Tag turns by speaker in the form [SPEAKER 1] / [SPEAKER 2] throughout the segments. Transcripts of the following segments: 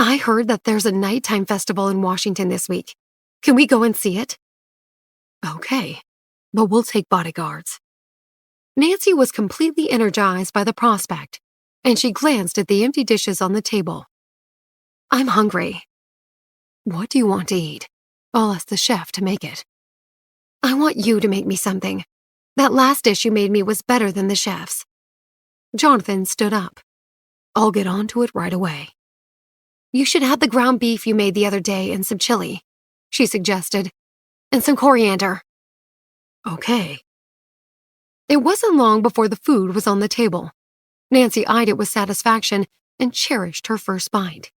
[SPEAKER 1] I heard that there's a nighttime festival in Washington this week. Can we go and see it? Okay, but we'll take bodyguards. Nancy was completely energized by the prospect, and she glanced at the empty dishes on the table. I'm hungry. What do you want to eat? I'll ask the chef to make it. I want you to make me something. That last dish you made me was better than the chef's. Jonathan stood up. I'll get on to it right away. You should add the ground beef you made the other day and some chili, she suggested, and some coriander. Okay. It wasn't long before the food was on the table. Nancy eyed it with satisfaction and cherished her first bite.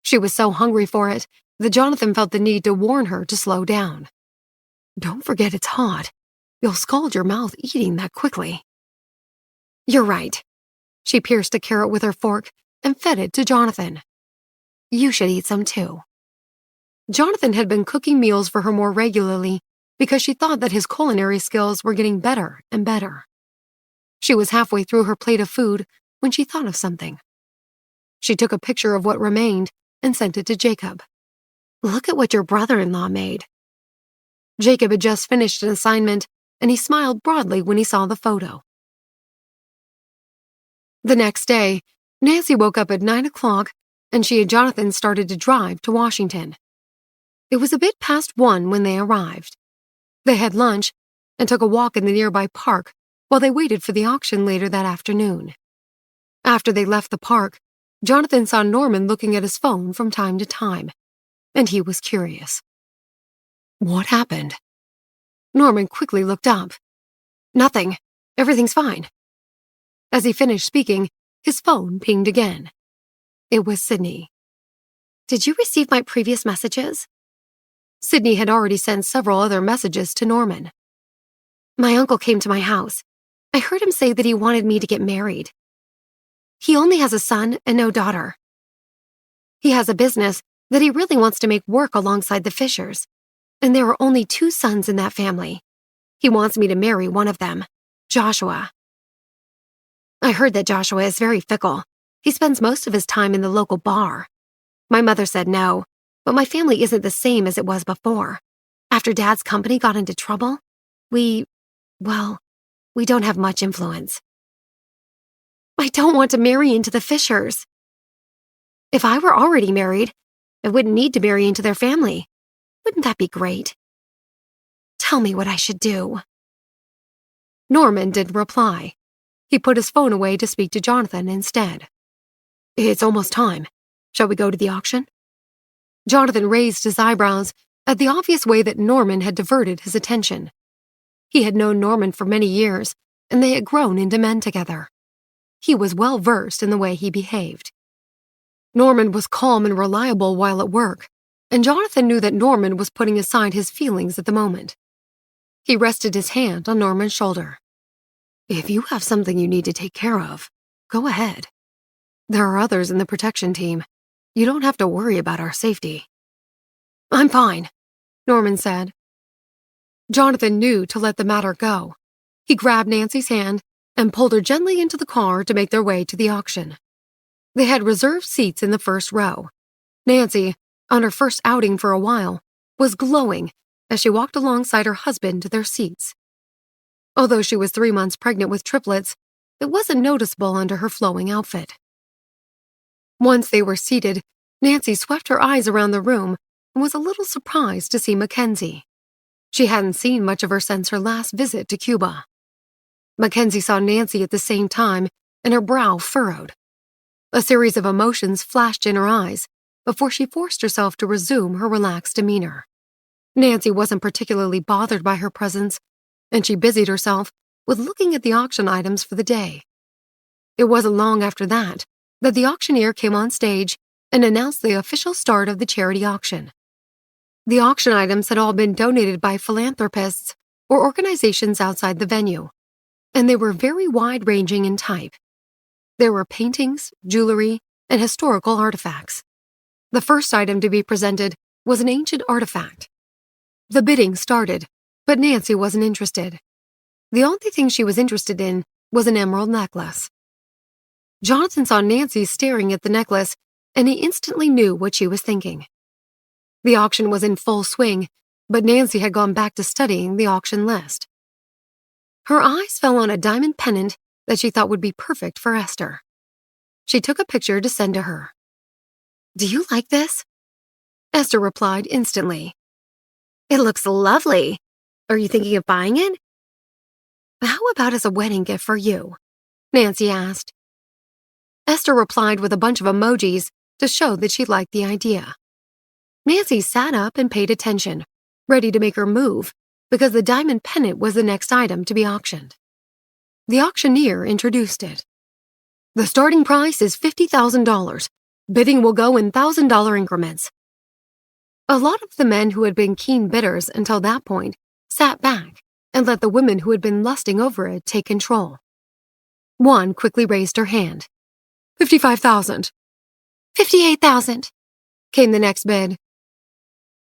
[SPEAKER 1] She was so hungry for it that Jonathan felt the need to warn her to slow down. Don't forget it's hot. You'll scald your mouth eating that quickly. You're right. She pierced a carrot with her fork and fed it to Jonathan. You should eat some too. Jonathan had been cooking meals for her more regularly because she thought that his culinary skills were getting better and better. She was halfway through her plate of food when she thought of something. She took a picture of what remained and sent it to Jacob. Look at what your brother-in-law made. Jacob had just finished an assignment, and he smiled broadly when he saw the photo. The next day, Nancy woke up at 9 o'clock, and she and Jonathan started to drive to Washington. It was a bit past 1 when they arrived. They had lunch and took a walk in the nearby park while they waited for the auction later that afternoon. After they left the park, Jonathan saw Norman looking at his phone from time to time, and he was curious. What happened? Norman quickly looked up. Nothing. Everything's fine. As he finished speaking, his phone pinged again. It was Sydney. Did you receive my previous messages? Sydney had already sent several other messages to Norman. My uncle came to my house. I heard him say that he wanted me to get married. He only has a son and no daughter. He has a business that he really wants to make work alongside the Fishers, and there are only 2 sons in that family. He wants me to marry one of them, Joshua. I heard that Joshua is very fickle. He spends most of his time in the local bar. My mother said no, but my family isn't the same as it was before. After Dad's company got into trouble, we don't have much influence. I don't want to marry into the Fishers. If I were already married, I wouldn't need to marry into their family. Wouldn't that be great? Tell me what I should do. Norman didn't reply. He put his phone away to speak to Jonathan instead. It's almost time. Shall we go to the auction? Jonathan raised his eyebrows at the obvious way that Norman had diverted his attention. He had known Norman for many years, and they had grown into men together. He was well versed in the way he behaved. Norman was calm and reliable while at work, and Jonathan knew that Norman was putting aside his feelings at the moment. He rested his hand on Norman's shoulder. If you have something you need to take care of, go ahead. There are others in the protection team. You don't have to worry about our safety. I'm fine, Norman said. Jonathan knew to let the matter go. He grabbed Nancy's hand and pulled her gently into the car to make their way to the auction. They had reserved seats in the first row. Nancy, on her first outing for a while, was glowing as she walked alongside her husband to their seats. Although she was 3 months pregnant with triplets, it wasn't noticeable under her flowing outfit. Once they were seated, Nancy swept her eyes around the room and was a little surprised to see Mackenzie. She hadn't seen much of her since her last visit to Cuba. Mackenzie saw Nancy at the same time, and her brow furrowed. A series of emotions flashed in her eyes before she forced herself to resume her relaxed demeanor. Nancy wasn't particularly bothered by her presence, and she busied herself with looking at the auction items for the day. It wasn't long after that the auctioneer came on stage and announced the official start of the charity auction. The auction items had all been donated by philanthropists or organizations outside the venue, and they were very wide-ranging in type. There were paintings, jewelry, and historical artifacts. The first item to be presented was an ancient artifact. The bidding started, but Nancy wasn't interested. The only thing she was interested in was an emerald necklace. Jonathan saw Nancy staring at the necklace and he instantly knew what she was thinking. The auction was in full swing, but Nancy had gone back to studying the auction list. Her eyes fell on a diamond pendant that she thought would be perfect for Esther. She took a picture to send to her. "Do you like this?" Esther replied instantly. "It looks lovely. Are you thinking of buying it?" "How about as a wedding gift for you?" Nancy asked. Esther replied with a bunch of emojis to show that she liked the idea. Nancy sat up and paid attention, ready to make her move, because the diamond pendant was the next item to be auctioned. The auctioneer introduced it. "The starting price is $50,000. Bidding will go in $1,000 increments." A lot of the men who had been keen bidders until that point sat back and let the women who had been lusting over it take control. One quickly raised her hand. $55,000. $58,000. Came the next bid.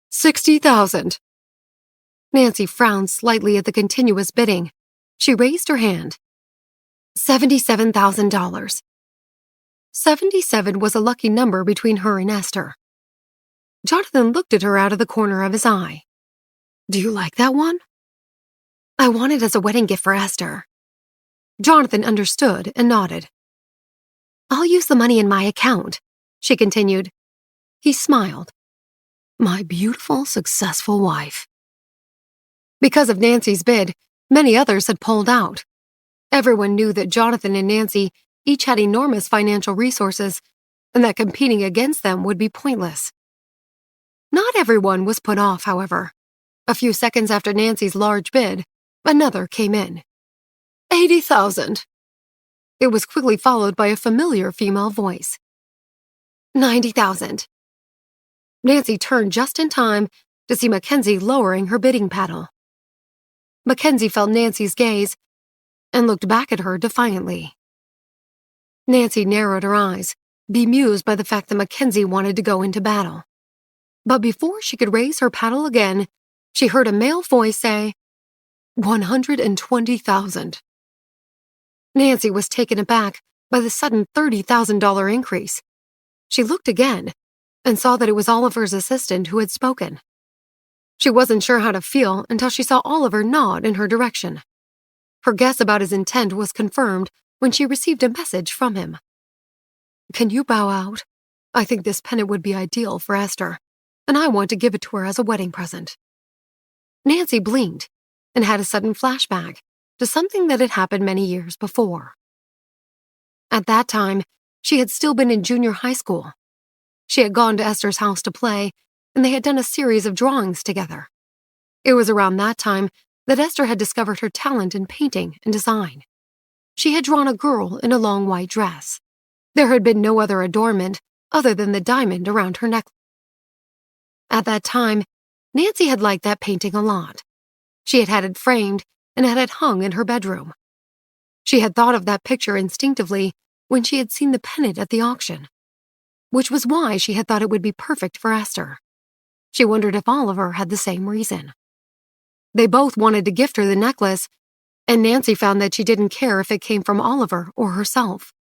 [SPEAKER 1] $60,000. Nancy frowned slightly at the continuous bidding. She raised her hand. $77,000. 77 was a lucky number between her and Esther. Jonathan looked at her out of the corner of his eye. "Do you like that one?" "I want it as a wedding gift for Esther." Jonathan understood and nodded. "I'll use the money in my account," she continued. He smiled. "My beautiful, successful wife." Because of Nancy's bid, many others had pulled out. Everyone knew that Jonathan and Nancy each had enormous financial resources, and that competing against them would be pointless. Not everyone was put off, however. A few seconds after Nancy's large bid, another came in. $80,000. It was quickly followed by a familiar female voice. $90,000. Nancy turned just in time to see Mackenzie lowering her bidding paddle. Mackenzie felt Nancy's gaze and looked back at her defiantly. Nancy narrowed her eyes, bemused by the fact that Mackenzie wanted to go into battle. But before she could raise her paddle again, she heard a male voice say, $120,000. Nancy was taken aback by the sudden $30,000 increase. She looked again and saw that it was Oliver's assistant who had spoken. She wasn't sure how to feel until she saw Oliver nod in her direction. Her guess about his intent was confirmed when she received a message from him. "Can you bow out? I think this pendant would be ideal for Esther, and I want to give it to her as a wedding present." Nancy blinked and had a sudden flashback to something that had happened many years before. At that time, she had still been in junior high school. She had gone to Esther's house to play, and they had done a series of drawings together. It was around that time that Esther had discovered her talent in painting and design. She had drawn a girl in a long white dress. There had been no other adornment other than the diamond around her neck. At that time, Nancy had liked that painting a lot. She had had it framed and had it hung in her bedroom. She had thought of that picture instinctively when she had seen the pendant at the auction, which was why she had thought it would be perfect for Esther. She wondered if Oliver had the same reason. They both wanted to gift her the necklace, and Nancy found that she didn't care if it came from Oliver or herself.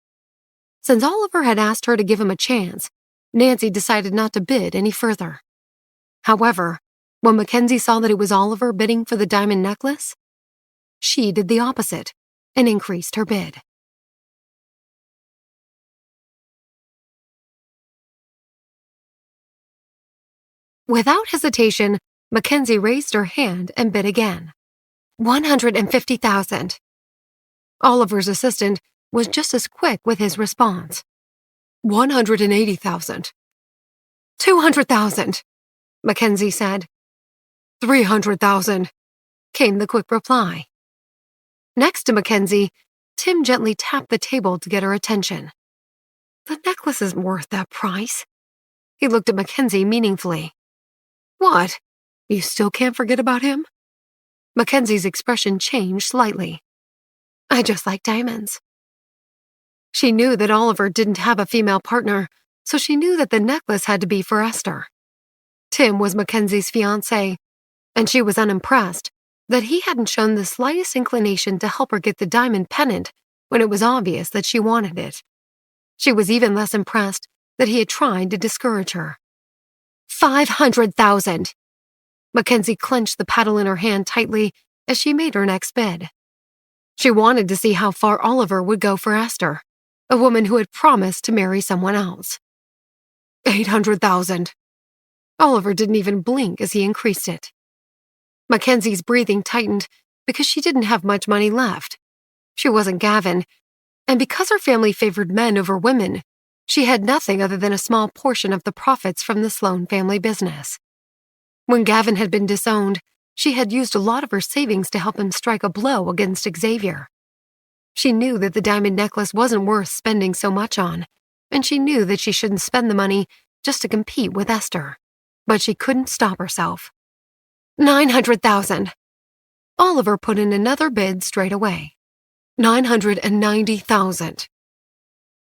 [SPEAKER 1] Since Oliver had asked her to give him a chance, Nancy decided not to bid any further. However, when Mackenzie saw that it was Oliver bidding for the diamond necklace, she did the opposite and increased her bid. Without hesitation, Mackenzie raised her hand and bid again. $150,000. Oliver's assistant was just as quick with his response. $180,000. $200,000, Mackenzie said. $300,000, came the quick reply. Next to Mackenzie, Tim gently tapped the table to get her attention. "The necklace isn't worth that price." He looked at Mackenzie meaningfully. "What? You still can't forget about him?" Mackenzie's expression changed slightly. "I just like diamonds." She knew that Oliver didn't have a female partner, so she knew that the necklace had to be for Esther. Tim was Mackenzie's fiancé, and she was unimpressed that he hadn't shown the slightest inclination to help her get the diamond pendant when it was obvious that she wanted it. She was even less impressed that he had tried to discourage her. 500,000! Mackenzie clenched the paddle in her hand tightly as she made her next bid. She wanted to see how far Oliver would go for Esther, a woman who had promised to marry someone else. 800,000. Oliver didn't even blink as he increased it. Mackenzie's breathing tightened because she didn't have much money left. She wasn't Gavin, and because her family favored men over women, she had nothing other than a small portion of the profits from the Sloan family business. When Gavin had been disowned, she had used a lot of her savings to help him strike a blow against Xavier. She knew that the diamond necklace wasn't worth spending so much on, and she knew that she shouldn't spend the money just to compete with Esther. But she couldn't stop herself. 900,000. Oliver put in another bid straight away. 990,000.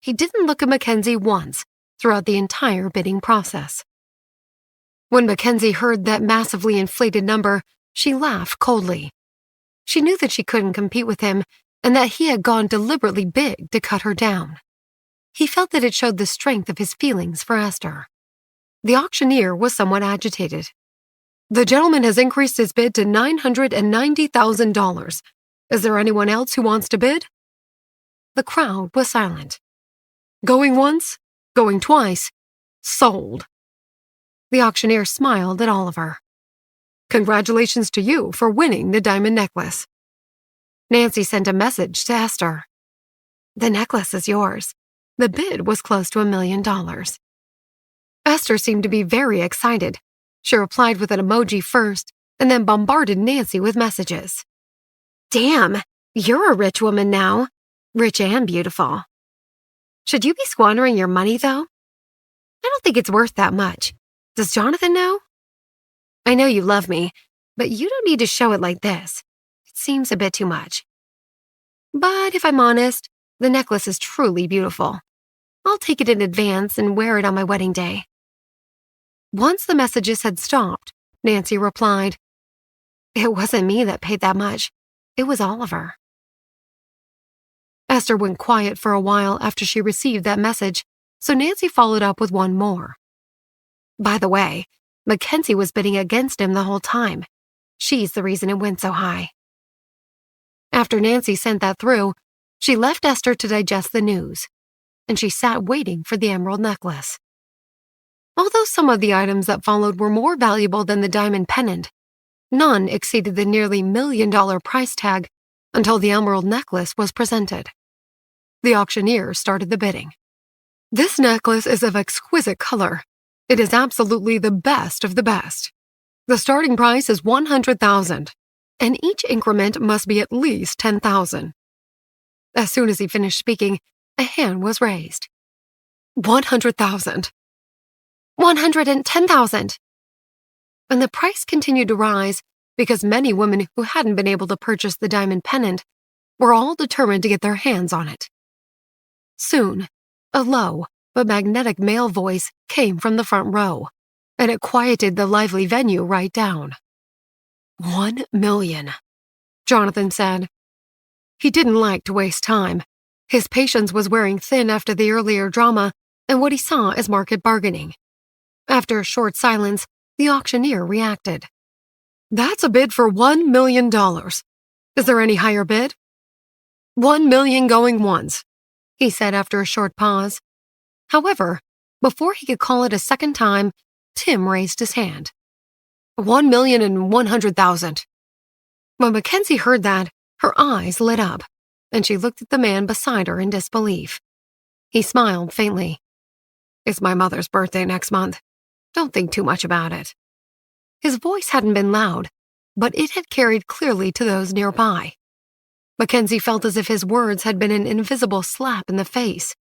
[SPEAKER 1] He didn't look at Mackenzie once throughout the entire bidding process. When Mackenzie heard that massively inflated number, she laughed coldly. She knew that she couldn't compete with him and that he had gone deliberately big to cut her down. He felt that it showed the strength of his feelings for Esther. The auctioneer was somewhat agitated. The gentleman has increased his bid to $990,000. Is there anyone else who wants to bid? The crowd was silent. Going once, going twice, sold. The auctioneer smiled at Oliver. Congratulations to you for winning the diamond necklace. Nancy sent a message to Esther. The necklace is yours. The bid was close to $1 million. Esther seemed to be very excited. She replied with an emoji first and then bombarded Nancy with messages. Damn, you're a rich woman now. Rich and beautiful. Should you be squandering your money, though? I don't think it's worth that much. Does Jonathan know? I know you love me, but you don't need to show it like this. It seems a bit too much. But if I'm honest, the necklace is truly beautiful. I'll take it in advance and wear it on my wedding day. Once the messages had stopped, Nancy replied, It wasn't me that paid that much. It was Oliver. Esther went quiet for a while after she received that message, so Nancy followed up with one more. By the way, Mackenzie was bidding against him the whole time. She's the reason it went so high. After Nancy sent that through, she left Esther to digest the news, and she sat waiting for the emerald necklace. Although some of the items that followed were more valuable than the diamond pendant, none exceeded the nearly $1 million price tag until the emerald necklace was presented. The auctioneer started the bidding. This necklace is of exquisite color. It is absolutely the best of the best. The starting price is $100,000, and each increment must be at least $10,000. As soon as he finished speaking, a hand was raised. $100,000. $110,000. And the price continued to rise because many women who hadn't been able to purchase the diamond pendant were all determined to get their hands on it. Soon, a low but magnetic male voice came from the front row, and it quieted the lively venue right down. 1 million, Jonathan said. He didn't like to waste time. His patience was wearing thin after the earlier drama and what he saw as market bargaining. After a short silence, the auctioneer reacted. That's a bid for $1 million. Is there any higher bid? 1 million going once, he said after a short pause. However, before he could call it a second time, Tim raised his hand. 1,100,000. When Mackenzie heard that, her eyes lit up, and she looked at the man beside her in disbelief. He smiled faintly. It's my mother's birthday next month. Don't think too much about it. His voice hadn't been loud, but it had carried clearly to those nearby. Mackenzie felt as if his words had been an invisible slap in the face.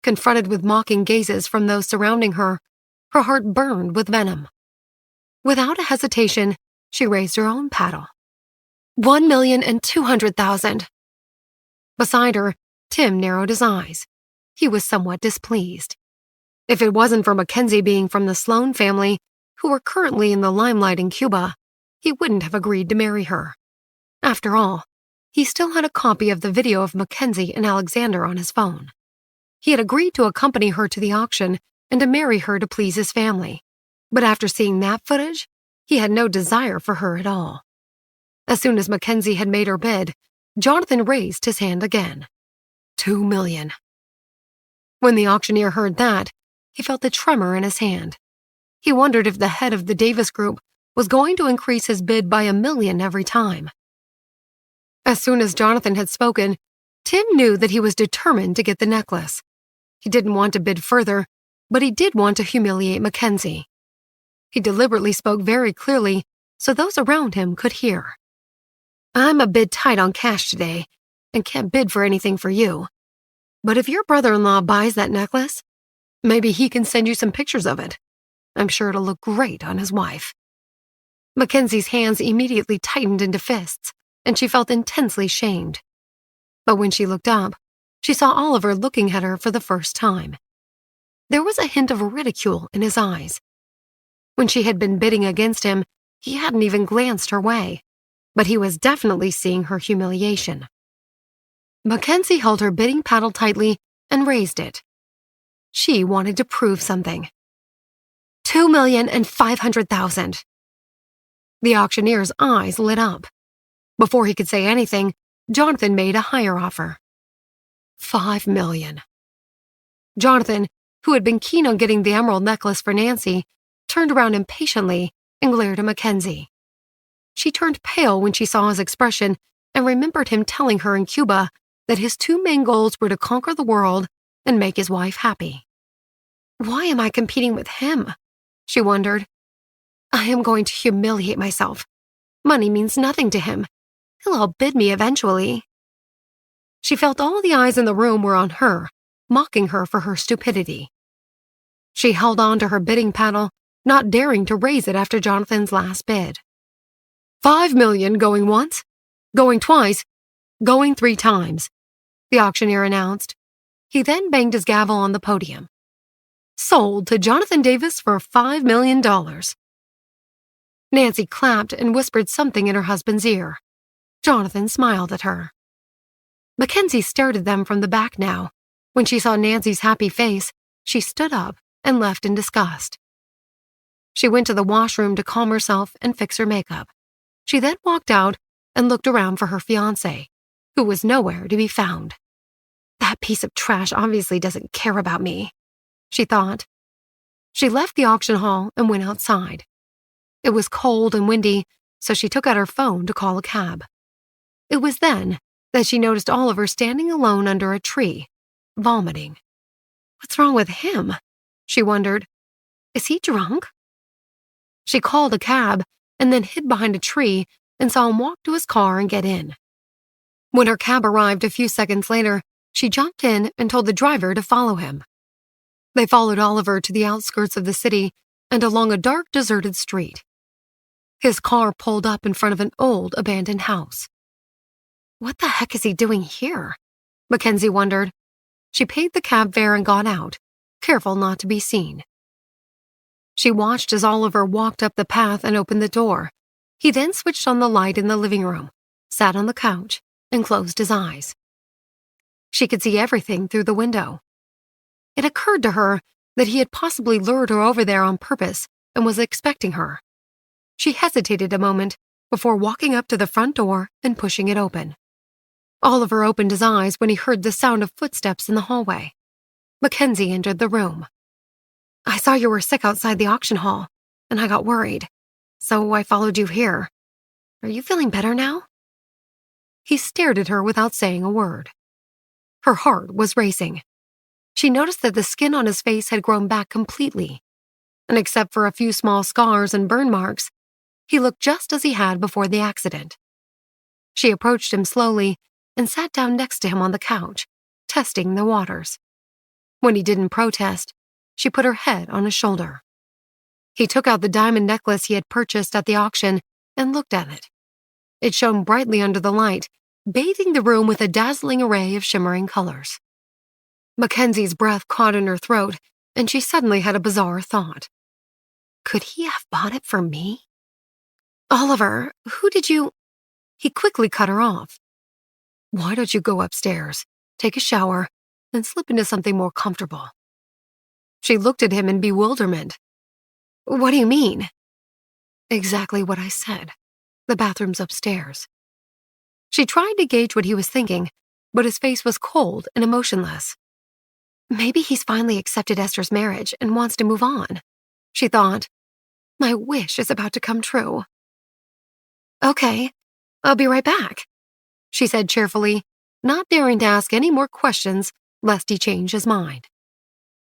[SPEAKER 1] Confronted with mocking gazes from those surrounding her, her heart burned with venom. Without a hesitation, she raised her own paddle. 1,200,000. Beside her, Tim narrowed his eyes. He was somewhat displeased. If it wasn't for Mackenzie being from the Sloan family, who were currently in the limelight in Cuba, he wouldn't have agreed to marry her. After all, he still had a copy of the video of Mackenzie and Alexander on his phone. He had agreed to accompany her to the auction and to marry her to please his family. But after seeing that footage, he had no desire for her at all. As soon as Mackenzie had made her bid, Jonathan raised his hand again. $2 million. When the auctioneer heard that, he felt a tremor in his hand. He wondered if the head of the Davis Group was going to increase his bid by $1 million every time. As soon as Jonathan had spoken, Tim knew that he was determined to get the necklace. He didn't want to bid further, but he did want to humiliate Mackenzie. He deliberately spoke very clearly so those around him could hear. I'm a bit tight on cash today and can't bid for anything for you. But if your brother-in-law buys that necklace, maybe he can send you some pictures of it. I'm sure it'll look great on his wife. Mackenzie's hands immediately tightened into fists, and she felt intensely shamed. But when she looked up, she saw Oliver looking at her for the first time. There was a hint of ridicule in his eyes. When she had been bidding against him, he hadn't even glanced her way, but he was definitely seeing her humiliation. Mackenzie held her bidding paddle tightly and raised it. She wanted to prove something. $2,500,000. The auctioneer's eyes lit up. Before he could say anything, Jonathan made a higher offer. $5 million. Jonathan, who had been keen on getting the emerald necklace for Nancy, turned around impatiently and glared at Mackenzie. She turned pale when she saw his expression and remembered him telling her in Cuba that his two main goals were to conquer the world and make his wife happy. Why am I competing with him? She wondered. I am going to humiliate myself. Money means nothing to him. He'll outbid me eventually. She felt all the eyes in the room were on her, mocking her for her stupidity. She held on to her bidding paddle, not daring to raise it after Jonathan's last bid. $5 million going once, going twice, going 3 times, the auctioneer announced. He then banged his gavel on the podium. Sold to Jonathan Davis for $5 million. Nancy clapped and whispered something in her husband's ear. Jonathan smiled at her. Mackenzie stared at them from the back now. When she saw Nancy's happy face, she stood up and left in disgust. She went to the washroom to calm herself and fix her makeup. She then walked out and looked around for her fiancé, who was nowhere to be found. That piece of trash obviously doesn't care about me, she thought. She left the auction hall and went outside. It was cold and windy, so she took out her phone to call a cab. It was then that she noticed Oliver standing alone under a tree, vomiting. What's wrong with him? She wondered. Is he drunk? She called a cab and then hid behind a tree and saw him walk to his car and get in. When her cab arrived a few seconds later, she jumped in and told the driver to follow him. They followed Oliver to the outskirts of the city and along a dark, deserted street. His car pulled up in front of an old, abandoned house. What the heck is he doing here? Mackenzie wondered. She paid the cab fare and got out, careful not to be seen. She watched as Oliver walked up the path and opened the door. He then switched on the light in the living room, sat on the couch, and closed his eyes. She could see everything through the window. It occurred to her that he had possibly lured her over there on purpose and was expecting her. She hesitated a moment before walking up to the front door and pushing it open. Oliver opened his eyes when he heard the sound of footsteps in the hallway. Mackenzie entered the room. I saw you were sick outside the auction hall, and I got worried, so I followed you here. Are you feeling better now? He stared at her without saying a word. Her heart was racing. She noticed that the skin on his face had grown back completely, and except for a few small scars and burn marks, he looked just as he had before the accident. She approached him slowly and sat down next to him on the couch, testing the waters. When he didn't protest, she put her head on his shoulder. He took out the diamond necklace he had purchased at the auction and looked at it. It shone brightly under the light, bathing the room with a dazzling array of shimmering colors. Mackenzie's breath caught in her throat, and she suddenly had a bizarre thought. Could he have bought it for me? Oliver, who did you... He quickly cut her off. Why don't you go upstairs, take a shower, and slip into something more comfortable? She looked at him in bewilderment. What do you mean? Exactly what I said. The bathroom's upstairs. She tried to gauge what he was thinking, but his face was cold and emotionless. Maybe he's finally accepted Esther's marriage and wants to move on, she thought. My wish is about to come true. Okay, I'll be right back, she said cheerfully, not daring to ask any more questions lest he change his mind.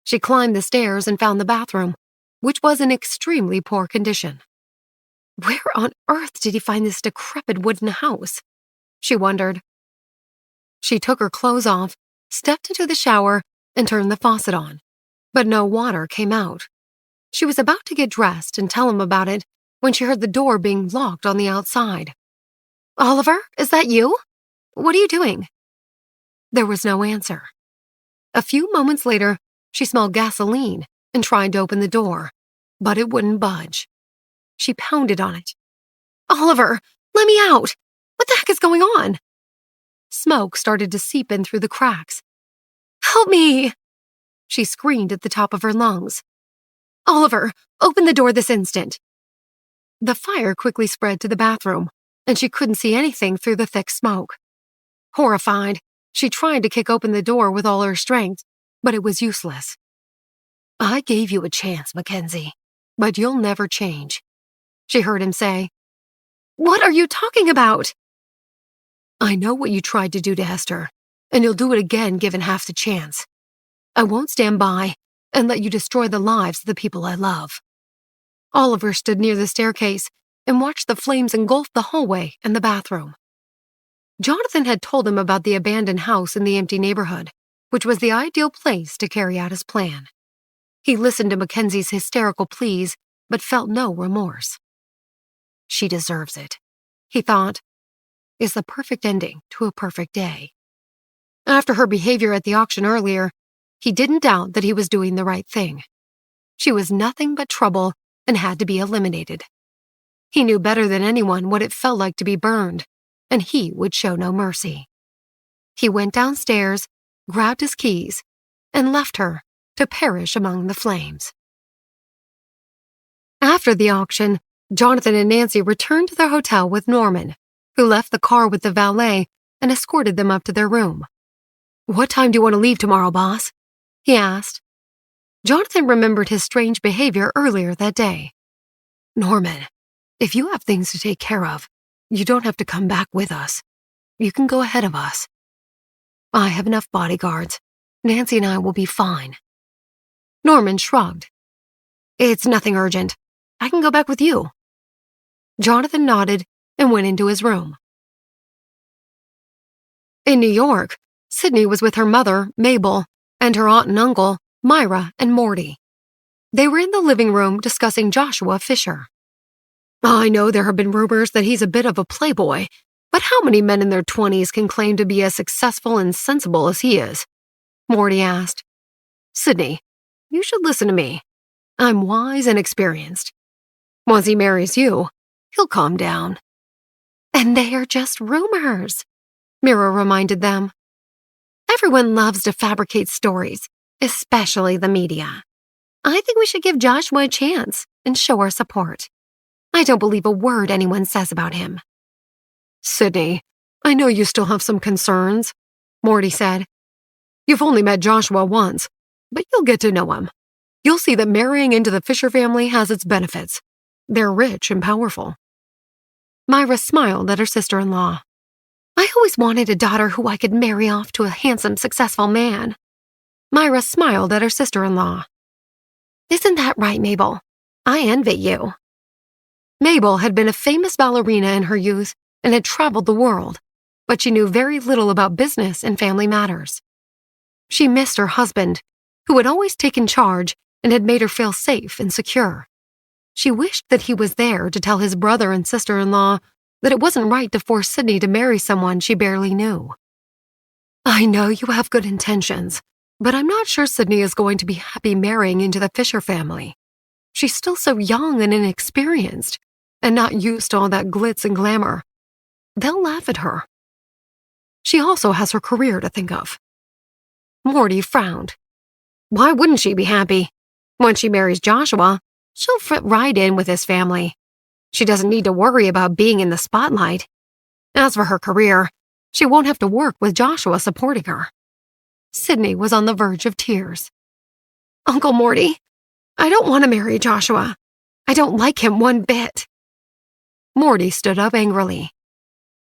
[SPEAKER 1] She climbed the stairs and found the bathroom, which was in extremely poor condition. Where on earth did he find this decrepit wooden house? She wondered. She took her clothes off, stepped into the shower, and turned the faucet on, but no water came out. She was about to get dressed and tell him about it when she heard the door being locked on the outside. Oliver, is that you? What are you doing? There was no answer. A few moments later, she smelled gasoline and tried to open the door, but it wouldn't budge. She pounded on it. Oliver, let me out! What the heck is going on? Smoke started to seep in through the cracks. Help me! She screamed at the top of her lungs. Oliver, open the door this instant. The fire quickly spread to the bathroom, and she couldn't see anything through the thick smoke. Horrified, she tried to kick open the door with all her strength, but it was useless. I gave you a chance, Mackenzie, but you'll never change, she heard him say. What are you talking about? I know what you tried to do to Esther, and you'll do it again given half the chance. I won't stand by and let you destroy the lives of the people I love. Oliver stood near the staircase and watched the flames engulf the hallway and the bathroom. Jonathan had told him about the abandoned house in the empty neighborhood, which was the ideal place to carry out his plan. He listened to Mackenzie's hysterical pleas, but felt no remorse. She deserves it, he thought. It's the perfect ending to a perfect day. After her behavior at the auction earlier, he didn't doubt that he was doing the right thing. She was nothing but trouble and had to be eliminated. He knew better than anyone what it felt like to be burned, and he would show no mercy. He went downstairs, grabbed his keys, and left her to perish among the flames. After the auction, Jonathan and Nancy returned to their hotel with Norman, who left the car with the valet and escorted them up to their room. What time do you want to leave tomorrow, boss? He asked. Jonathan remembered his strange behavior earlier that day. Norman, if you have things to take care of, you don't have to come back with us. You can go ahead of us. I have enough bodyguards. Nancy and I will be fine. Norman shrugged. It's nothing urgent. I can go back with you. Jonathan nodded and went into his room. In New York, Sydney was with her mother, Mabel, and her aunt and uncle, Myra and Morty. They were in the living room discussing Joshua Fisher. I know there have been rumors that he's a bit of a playboy, but how many men in their 20s can claim to be as successful and sensible as he is? Morty asked. Sydney, you should listen to me. I'm wise and experienced. Once he marries you, he'll calm down. And they are just rumors, Mira reminded them. Everyone loves to fabricate stories, especially the media. I think we should give Joshua a chance and show our support. I don't believe a word anyone says about him. Sydney, I know you still have some concerns, Morty said. You've only met Joshua once, but you'll get to know him. You'll see that marrying into the Fisher family has its benefits. They're rich and powerful. Myra smiled at her sister-in-law. I always wanted a daughter who I could marry off to a handsome, successful man. Myra smiled at her sister-in-law. Isn't that right, Mabel? I envy you. Mabel had been a famous ballerina in her youth and had traveled the world, but she knew very little about business and family matters. She missed her husband, who had always taken charge and had made her feel safe and secure. She wished that he was there to tell his brother and sister-in-law that it wasn't right to force Sydney to marry someone she barely knew. I know you have good intentions, but I'm not sure Sydney is going to be happy marrying into the Fisher family. She's still so young and inexperienced, and not used to all that glitz and glamour. They'll laugh at her. She also has her career to think of. Morty frowned. Why wouldn't she be happy? When she marries Joshua, she'll fit right in with his family. She doesn't need to worry about being in the spotlight. As for her career, she won't have to work with Joshua supporting her. Sydney was on the verge of tears. Uncle Morty, I don't want to marry Joshua. I don't like him one bit. Morty stood up angrily.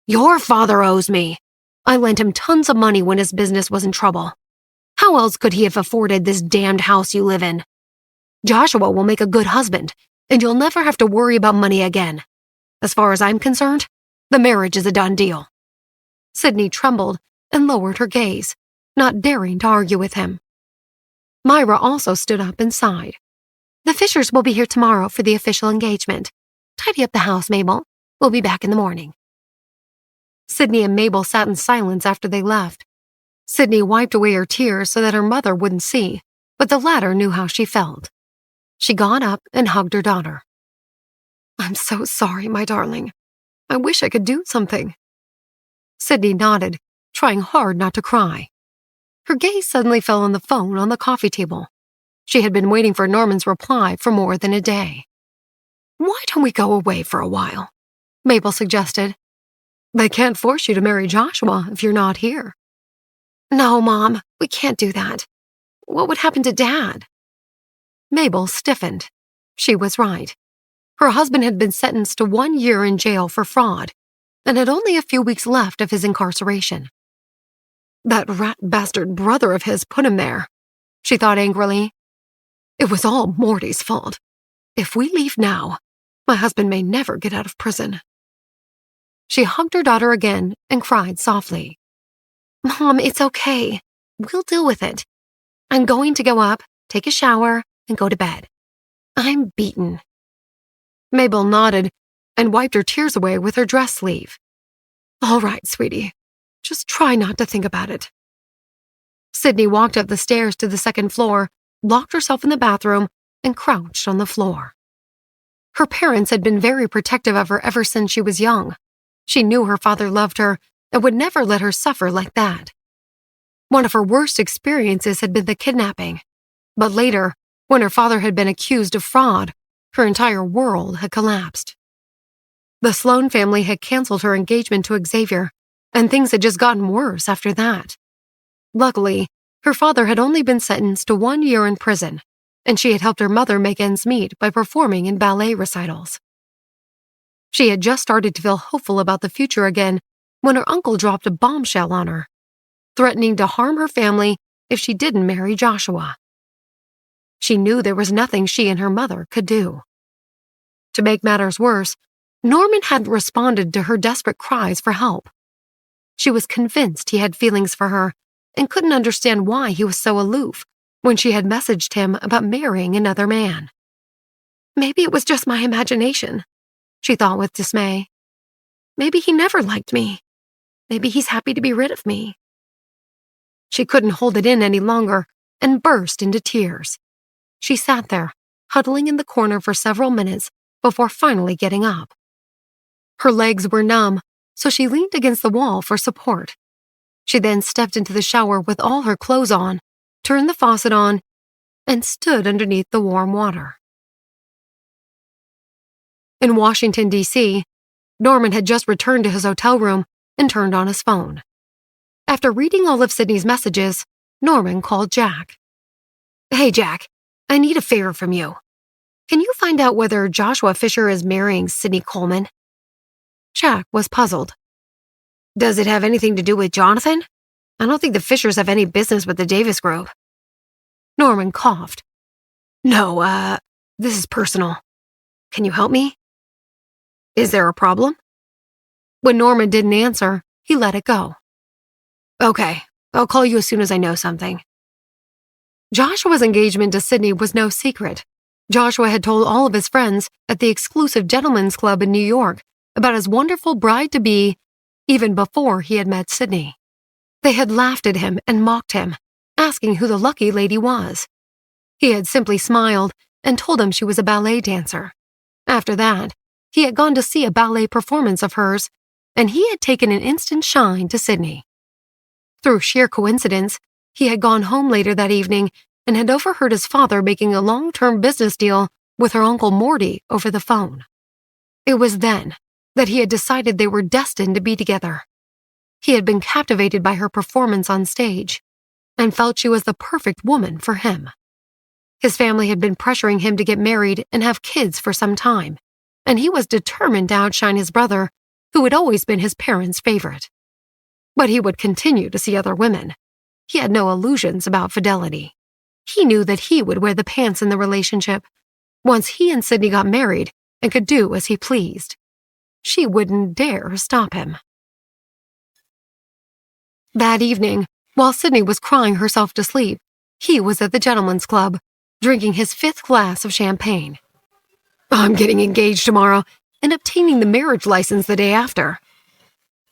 [SPEAKER 1] Your father owes me. I lent him tons of money when his business was in trouble. How else could he have afforded this damned house you live in? Joshua will make a good husband, and you'll never have to worry about money again. As far as I'm concerned, the marriage is a done deal. Sydney trembled and lowered her gaze, not daring to argue with him. Myra also stood up and sighed. The Fishers will be here tomorrow for the official engagement. Tidy up the house, Mabel. We'll be back in the morning. Sydney and Mabel sat in silence after they left. Sydney wiped away her tears so that her mother wouldn't see, but the latter knew how she felt. She got up and hugged her daughter. I'm so sorry, my darling. I wish I could do something. Sydney nodded, trying hard not to cry. Her gaze suddenly fell on the phone on the coffee table. She had been waiting for Norman's reply for more than a day. Why don't we go away for a while? Mabel suggested. They can't force you to marry Joshua if you're not here. No, Mom, we can't do that. What would happen to Dad? Mabel stiffened. She was right. Her husband had been sentenced to 1 year in jail for fraud, and had only a few weeks left of his incarceration. That rat bastard brother of his put him there, she thought angrily. It was all Morty's fault. If we leave now, my husband may never get out of prison. She hugged her daughter again and cried softly. Mom, it's okay. We'll deal with it. I'm going to go up, take a shower, and go to bed. I'm beaten. Mabel nodded and wiped her tears away with her dress sleeve. All right, sweetie. Just try not to think about it. Sydney walked up the stairs to the second floor, locked herself in the bathroom, and crouched on the floor. Her parents had been very protective of her ever since she was young. She knew her father loved her and would never let her suffer like that. One of her worst experiences had been the kidnapping, but later, when her father had been accused of fraud, her entire world had collapsed. The Sloan family had canceled her engagement to Xavier, and things had just gotten worse after that. Luckily, her father had only been sentenced to 1 year in prison, and she had helped her mother make ends meet by performing in ballet recitals. She had just started to feel hopeful about the future again when her uncle dropped a bombshell on her, threatening to harm her family if she didn't marry Joshua. She knew there was nothing she and her mother could do. To make matters worse, Norman hadn't responded to her desperate cries for help. She was convinced he had feelings for her and couldn't understand why he was so aloof when she had messaged him about marrying another man. Maybe it was just my imagination, she thought with dismay. Maybe he never liked me. Maybe he's happy to be rid of me. She couldn't hold it in any longer and burst into tears. She sat there, huddling in the corner for several minutes before finally getting up. Her legs were numb, so she leaned against the wall for support. She then stepped into the shower with all her clothes on, turned the faucet on, and stood underneath the warm water. In Washington, D.C., Norman had just returned to his hotel room and turned on his phone. After reading all of Sydney's messages, Norman called Jack. Hey, Jack, I need a favor from you. Can you find out whether Joshua Fisher is marrying Sydney Coleman? Jack was puzzled. Does it have anything to do with Jonathan? I don't think the Fishers have any business with the Davis Group. Norman coughed. No, this is personal. Can you help me? Is there a problem? When Norman didn't answer, he let it go. Okay, I'll call you as soon as I know something. Joshua's engagement to Sydney was no secret. Joshua had told all of his friends at the exclusive gentlemen's club in New York about his wonderful bride-to-be even before he had met Sydney. They had laughed at him and mocked him, asking who the lucky lady was. He had simply smiled and told them she was a ballet dancer. After that, he had gone to see a ballet performance of hers, and he had taken an instant shine to Sydney. Through sheer coincidence, he had gone home later that evening and had overheard his father making a long-term business deal with her Uncle Morty over the phone. It was then that he had decided they were destined to be together. He had been captivated by her performance on stage and felt she was the perfect woman for him. His family had been pressuring him to get married and have kids for some time, and he was determined to outshine his brother, who had always been his parents' favorite. But he would continue to see other women. He had no illusions about fidelity. He knew that he would wear the pants in the relationship once he and Sydney got married and could do as he pleased. She wouldn't dare stop him. That evening, while Sydney was crying herself to sleep, he was at the gentleman's club, drinking his 5th glass of champagne. I'm getting engaged tomorrow and obtaining the marriage license the day after.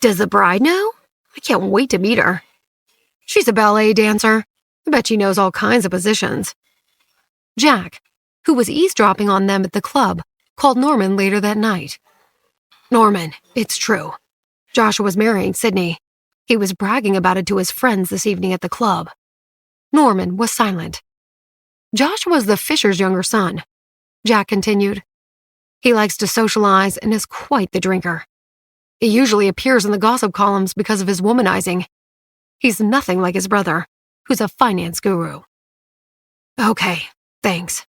[SPEAKER 1] Does the bride know? I can't wait to meet her. She's a ballet dancer. I bet she knows all kinds of positions. Jack, who was eavesdropping on them at the club, called Norman later that night. Norman, it's true. Joshua was marrying Sydney. He was bragging about it to his friends this evening at the club. Norman was silent. Joshua was the Fisher's younger son. Jack continued. He likes to socialize and is quite the drinker. He usually appears in the gossip columns because of his womanizing. He's nothing like his brother, who's a finance guru. Okay, thanks,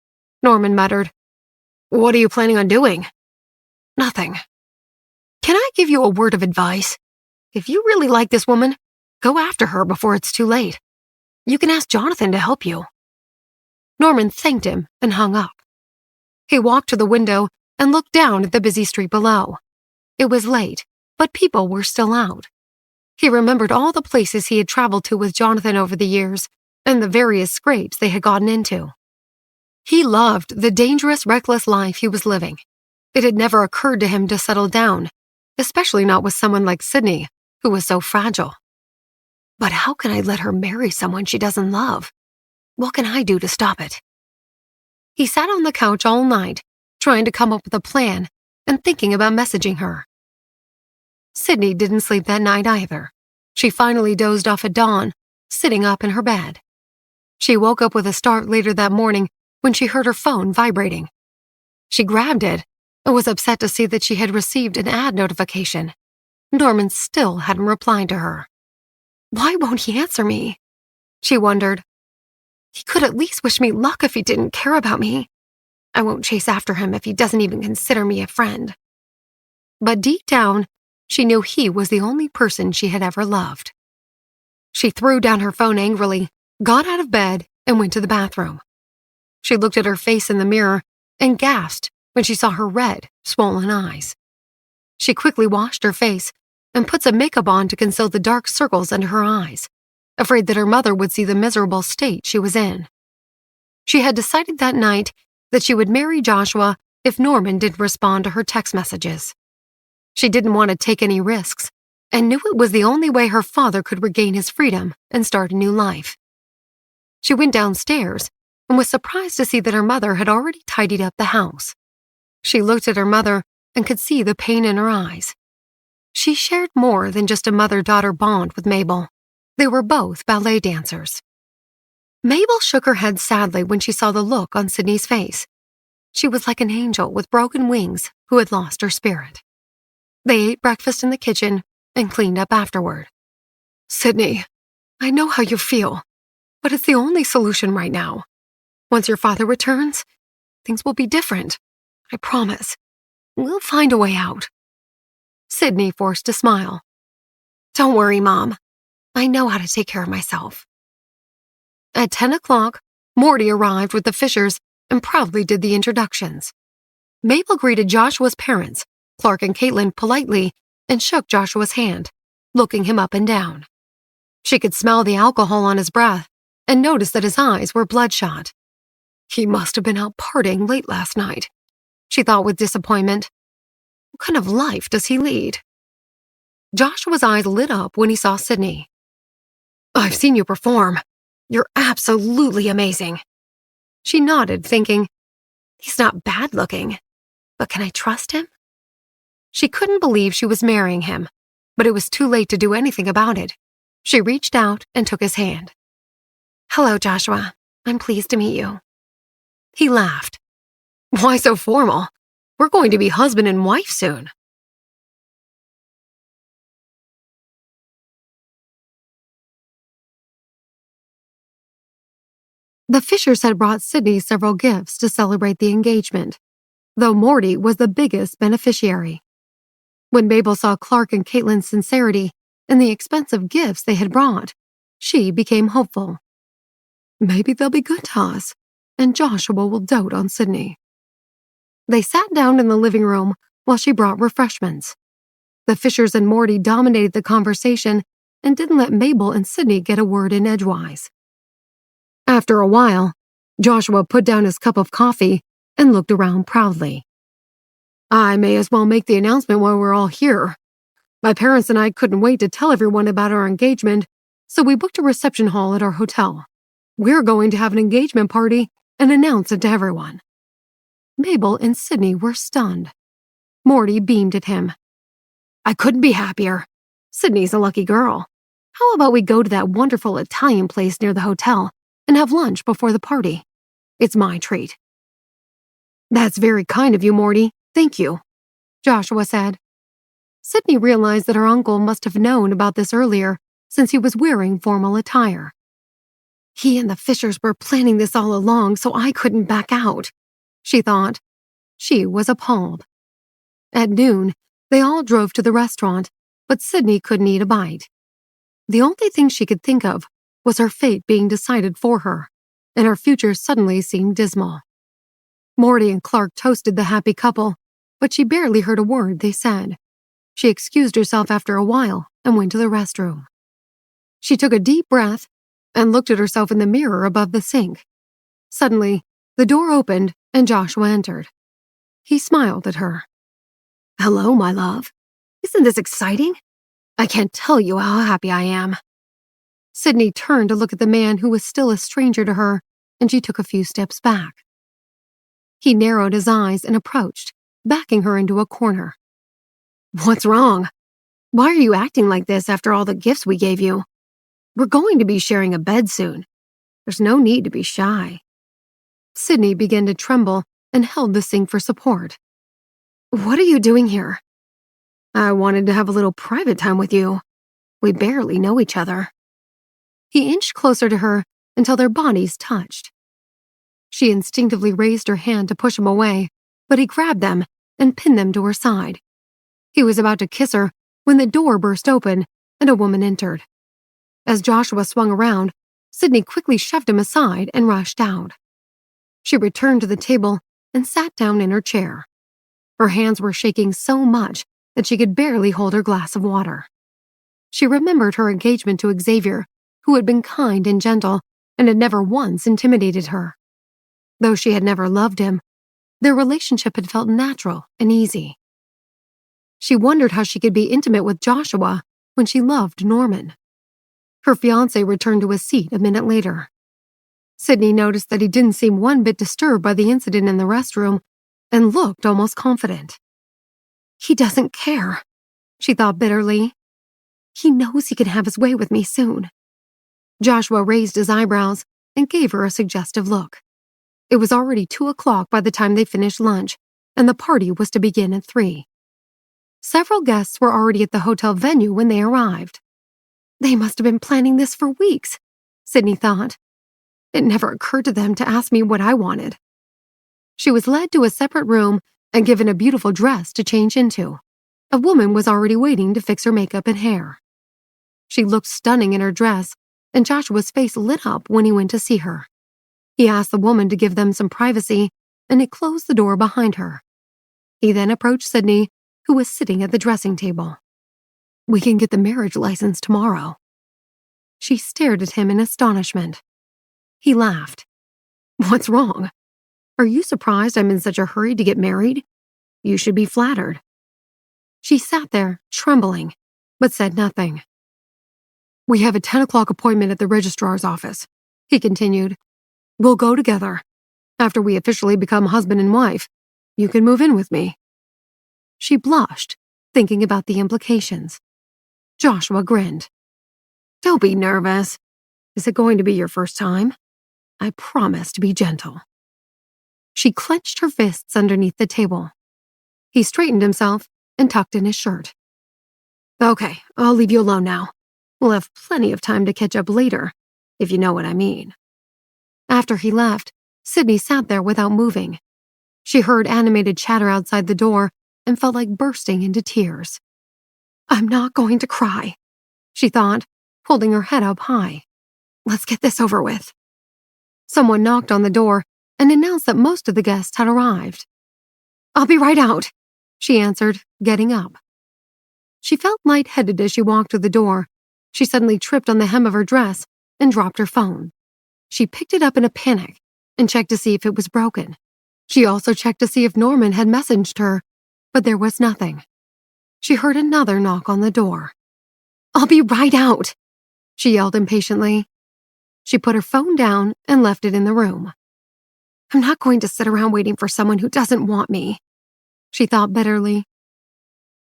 [SPEAKER 1] Norman muttered. What are you planning on doing? Nothing. Can I give you a word of advice? If you really like this woman, go after her before it's too late. You can ask Jonathan to help you. Norman thanked him and hung up. He walked to the window and looked down at the busy street below. It was late, but people were still out. He remembered all the places he had traveled to with Jonathan over the years and the various scrapes they had gotten into. He loved the dangerous, reckless life he was living. It had never occurred to him to settle down, especially not with someone like Sydney, who was so fragile. But how can I let her marry someone she doesn't love? What can I do to stop it? He sat on the couch all night, trying to come up with a plan and thinking about messaging her. Sydney didn't sleep that night either. She finally dozed off at dawn, sitting up in her bed. She woke up with a start later that morning when she heard her phone vibrating. She grabbed it and was upset to see that she had received an ad notification. Norman still hadn't replied to her. Why won't he answer me? She wondered. He could at least wish me luck if he didn't care about me. I won't chase after him if he doesn't even consider me a friend. But deep down, she knew he was the only person she had ever loved. She threw down her phone angrily, got out of bed, and went to the bathroom. She looked at her face in the mirror and gasped when she saw her red, swollen eyes. She quickly washed her face and put some makeup on to conceal the dark circles under her eyes, afraid that her mother would see the miserable state she was in. She had decided that night that she would marry Joshua if Norman didn't respond to her text messages. She didn't want to take any risks and knew it was the only way her father could regain his freedom and start a new life. She went downstairs and was surprised to see that her mother had already tidied up the house. She looked at her mother and could see the pain in her eyes. She shared more than just a mother-daughter bond with Mabel. They were both ballet dancers. Mabel shook her head sadly when she saw the look on Sydney's face. She was like an angel with broken wings who had lost her spirit. They ate breakfast in the kitchen and cleaned up afterward. Sydney, I know how you feel, but it's the only solution right now. Once your father returns, things will be different. I promise. We'll find a way out. Sydney forced a smile. Don't worry, Mom. I know how to take care of myself. At 10 o'clock, Morty arrived with the Fishers and proudly did the introductions. Mabel greeted Joshua's parents, Clark and Caitlin, politely and shook Joshua's hand, looking him up and down. She could smell the alcohol on his breath and noticed that his eyes were bloodshot. He must have been out partying late last night, she thought with disappointment. What kind of life does he lead? Joshua's eyes lit up when he saw Sydney. I've seen you perform. You're absolutely amazing. She nodded, thinking, he's not bad looking, but can I trust him? She couldn't believe she was marrying him, but it was too late to do anything about it. She reached out and took his hand. Hello, Joshua. I'm pleased to meet you." He laughed. "Why so formal? We're going to be husband and wife soon." The Fishers had brought Sydney several gifts to celebrate the engagement, though Morty was the biggest beneficiary. When Mabel saw Clark and Caitlin's sincerity and the expensive gifts they had brought, she became hopeful. Maybe they'll be good to us, and Joshua will dote on Sydney. They sat down in the living room while she brought refreshments. The Fishers and Morty dominated the conversation and didn't let Mabel and Sydney get a word in edgewise. After a while, Joshua put down his cup of coffee and looked around proudly. "I may as well make the announcement while we're all here. My parents and I couldn't wait to tell everyone about our engagement, so we booked a reception hall at our hotel. We're going to have an engagement party and announce it to everyone." Mabel and Sydney were stunned. Morty beamed at him. "I couldn't be happier. Sydney's a lucky girl. How about we go to that wonderful Italian place near the hotel and have lunch before the party? It's my treat." "That's very kind of you, Morty. Thank you," Joshua said. Sydney realized that her uncle must have known about this earlier, since he was wearing formal attire. He and the Fishers were planning this all along, so I couldn't back out, she thought. She was appalled. At noon, they all drove to the restaurant, but Sydney couldn't eat a bite. The only thing she could think of was her fate being decided for her, and her future suddenly seemed dismal. Morty and Clark toasted the happy couple, but she barely heard a word they said. She excused herself after a while and went to the restroom. She took a deep breath and looked at herself in the mirror above the sink. Suddenly, the door opened and Joshua entered. He smiled at her. "Hello, my love. Isn't this exciting? I can't tell you how happy I am." Sydney turned to look at the man who was still a stranger to her, and she took a few steps back. He narrowed his eyes and approached, backing her into a corner. "What's wrong? Why are you acting like this after all the gifts we gave you? We're going to be sharing a bed soon. There's no need to be shy." Sydney began to tremble and held the sink for support. "What are you doing here?" "I wanted to have a little private time with you. We barely know each other." He inched closer to her until their bodies touched. She instinctively raised her hand to push him away, but he grabbed them and pinned them to her side. He was about to kiss her when the door burst open and a woman entered. As Joshua swung around, Sydney quickly shoved him aside and rushed out. She returned to the table and sat down in her chair. Her hands were shaking so much that she could barely hold her glass of water. She remembered her engagement to Xavier, who had been kind and gentle and had never once intimidated her. Though she had never loved him, their relationship had felt natural and easy. She wondered how she could be intimate with Joshua when she loved Norman. Her fiancé returned to his seat a minute later. Sydney noticed that he didn't seem one bit disturbed by the incident in the restroom and looked almost confident. He doesn't care, she thought bitterly. He knows he can have his way with me soon. Joshua raised his eyebrows and gave her a suggestive look. It was already 2:00 by the time they finished lunch, and the party was to begin at 3. Several guests were already at the hotel venue when they arrived. They must have been planning this for weeks, Sydney thought. It never occurred to them to ask me what I wanted. She was led to a separate room and given a beautiful dress to change into. A woman was already waiting to fix her makeup and hair. She looked stunning in her dress, and Joshua's face lit up when he went to see her. He asked the woman to give them some privacy, and he closed the door behind her. He then approached Sydney, who was sitting at the dressing table. "We can get the marriage license tomorrow." She stared at him in astonishment. He laughed. "What's wrong? Are you surprised I'm in such a hurry to get married? You should be flattered." She sat there, trembling, but said nothing. "We have a 10:00 appointment at the registrar's office," he continued. "We'll go together. After we officially become husband and wife, you can move in with me." She blushed, thinking about the implications. Joshua grinned. "Don't be nervous. Is it going to be your first time?" I promise to be gentle." She clenched her fists underneath the table. He straightened himself and tucked in his shirt. "Okay, I'll leave you alone now. We'll have plenty of time to catch up later, if you know what I mean." After he left, Sydney sat there without moving. She heard animated chatter outside the door and felt like bursting into tears. "I'm not going to cry," she thought, holding her head up high. "Let's get this over with." Someone knocked on the door and announced that most of the guests had arrived. "I'll be right out," she answered, getting up. She felt lightheaded as she walked to the door. She suddenly tripped on the hem of her dress and dropped her phone. She picked it up in a panic and checked to see if it was broken. She also checked to see if Norman had messaged her, but there was nothing. She heard another knock on the door. "I'll be right out," she yelled impatiently. She put her phone down and left it in the room. "I'm not going to sit around waiting for someone who doesn't want me," she thought bitterly.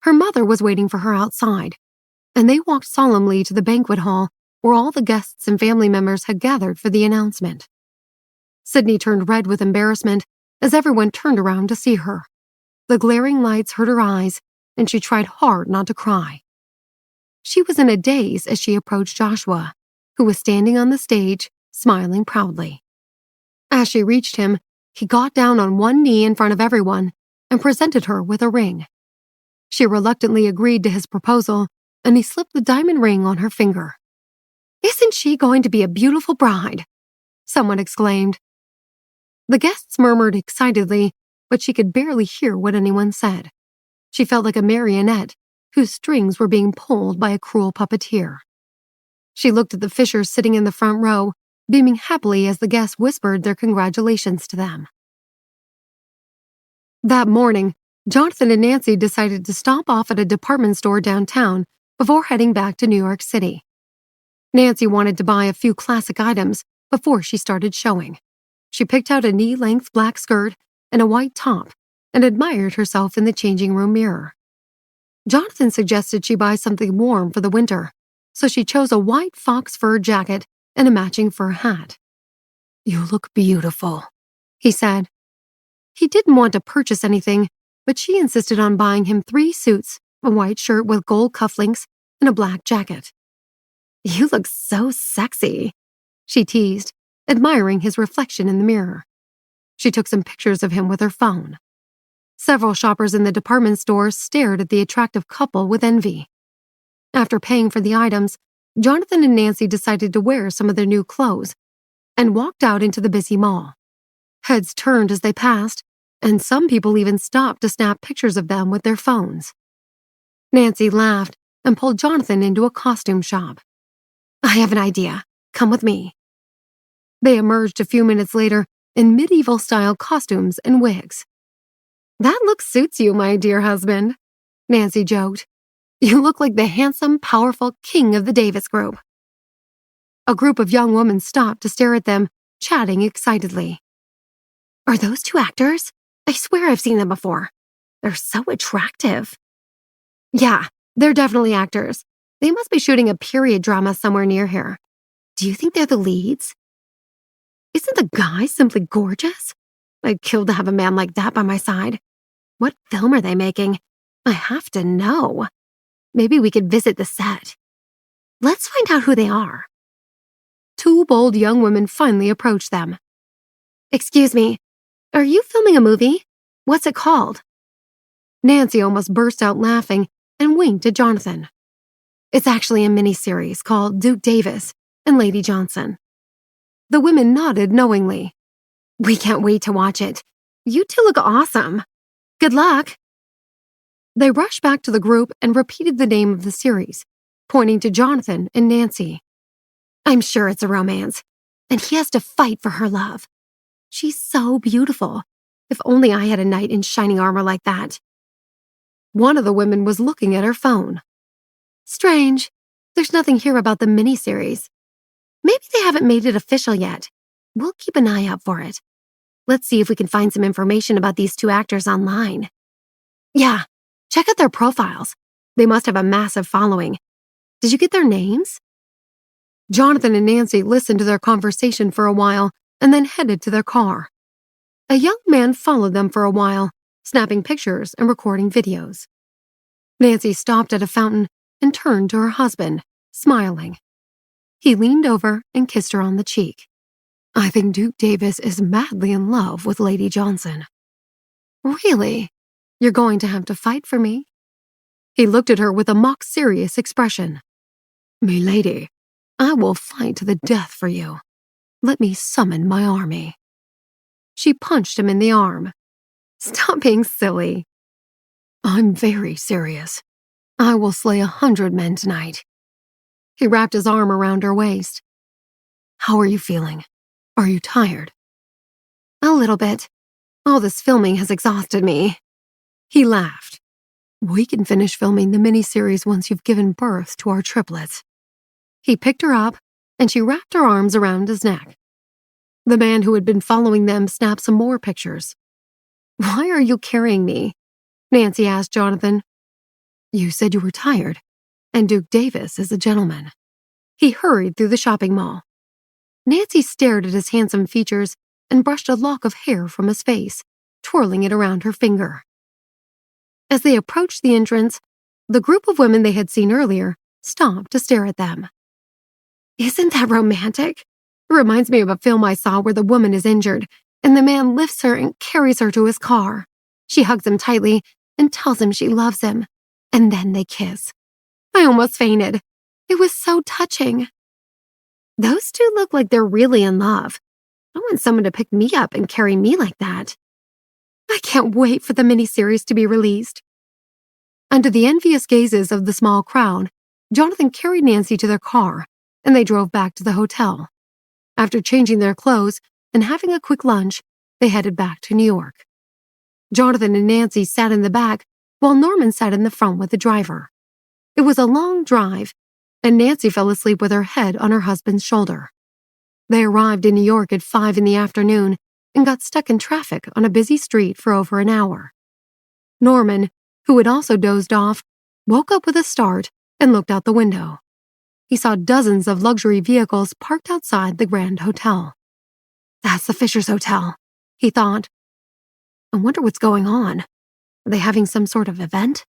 [SPEAKER 1] Her mother was waiting for her outside, and they walked solemnly to the banquet hall where all the guests and family members had gathered for the announcement. Sydney turned red with embarrassment as everyone turned around to see her. The glaring lights hurt her eyes, and she tried hard not to cry. She was in a daze as she approached Joshua, who was standing on the stage, smiling proudly. As she reached him, he got down on one knee in front of everyone and presented her with a ring. She reluctantly agreed to his proposal, and he slipped the diamond ring on her finger. "Isn't she going to be a beautiful bride?" someone exclaimed. The guests murmured excitedly, but she could barely hear what anyone said. She felt like a marionette whose strings were being pulled by a cruel puppeteer. She looked at the Fishers sitting in the front row, beaming happily as the guests whispered their congratulations to them. That morning, Jonathan and Nancy decided to stop off at a department store downtown before heading back to New York City. Nancy wanted to buy a few classic items before she started showing. She picked out a knee-length black skirt and a white top and admired herself in the changing room mirror. Jonathan suggested she buy something warm for the winter, so she chose a white fox fur jacket and a matching fur hat. "You look beautiful," he said. He didn't want to purchase anything, but she insisted on buying him 3 suits, a white shirt with gold cufflinks, and a black jacket. "You look so sexy," she teased, admiring his reflection in the mirror. She took some pictures of him with her phone. Several shoppers in the department store stared at the attractive couple with envy. After paying for the items, Jonathan and Nancy decided to wear some of their new clothes and walked out into the busy mall. Heads turned as they passed, and some people even stopped to snap pictures of them with their phones. Nancy laughed and pulled Jonathan into a costume shop. "I have an idea. Come with me." They emerged a few minutes later in medieval-style costumes and wigs. "That look suits you, my dear husband," Nancy joked. "You look like the handsome, powerful king of the Davis Group." A group of young women stopped to stare at them, chatting excitedly. "Are those 2 actors? I swear I've seen them before. They're so attractive." "Yeah, they're definitely actors. They must be shooting a period drama somewhere near here. Do you think they're the leads?" "Isn't the guy simply gorgeous? I'd kill to have a man like that by my side. What film are they making? I have to know. Maybe we could visit the set. Let's find out who they are." 2 bold young women finally approached them. "Excuse me, are you filming a movie? What's it called?" Nancy almost burst out laughing and winked at Jonathan. "It's actually a miniseries called Duke Davis and Lady Johnson." The women nodded knowingly. "We can't wait to watch it. You 2 look awesome. Good luck." They rushed back to the group and repeated the name of the series, pointing to Jonathan and Nancy. "I'm sure it's a romance, and he has to fight for her love. She's so beautiful. If only I had a knight in shining armor like that." One of the women was looking at her phone. "Strange. There's nothing here about the miniseries. Maybe they haven't made it official yet. We'll keep an eye out for it. Let's see if we can find some information about these 2 actors online. Yeah, check out their profiles. They must have a massive following. Did you get their names?" Jonathan and Nancy listened to their conversation for a while and then headed to their car. A young man followed them for a while, snapping pictures and recording videos. Nancy stopped at a fountain and turned to her husband, smiling. He leaned over and kissed her on the cheek. "I think Duke Davis is madly in love with Lady Johnson." "Really? You're going to have to fight for me?" He looked at her with a mock-serious expression. "Milady, I will fight to the death for you. Let me summon my army." She punched him in the arm. "Stop being silly." "I'm very serious. I will slay 100 men tonight." He wrapped his arm around her waist. "How are you feeling? Are you tired?" "A little bit. All this filming has exhausted me." He laughed. "We can finish filming the miniseries once you've given birth to our triplets." He picked her up, and she wrapped her arms around his neck. The man who had been following them snapped some more pictures. "Why are you carrying me?" Nancy asked Jonathan. "You said you were tired, and Duke Davis is a gentleman." He hurried through the shopping mall. Nancy stared at his handsome features and brushed a lock of hair from his face, twirling it around her finger. As they approached the entrance, the group of women they had seen earlier stopped to stare at them. "Isn't that romantic? It reminds me of a film I saw where the woman is injured, and the man lifts her and carries her to his car. She hugs him tightly and tells him she loves him, and then they kiss. I almost fainted. It was so touching." "Those two look like they're really in love. I want someone to pick me up and carry me like that." "I can't wait for the miniseries to be released." Under the envious gazes of the small crowd, Jonathan carried Nancy to their car, and they drove back to the hotel. After changing their clothes and having a quick lunch, they headed back to New York. Jonathan and Nancy sat in the back, while Norman sat in the front with the driver. It was a long drive, and Nancy fell asleep with her head on her husband's shoulder. They arrived in New York at 5 in the afternoon and got stuck in traffic on a busy street for over an hour. Norman, who had also dozed off, woke up with a start and looked out the window. He saw dozens of luxury vehicles parked outside the Grand Hotel. "That's the Fishers Hotel," he thought. "I wonder what's going on. Are they having some sort of event?"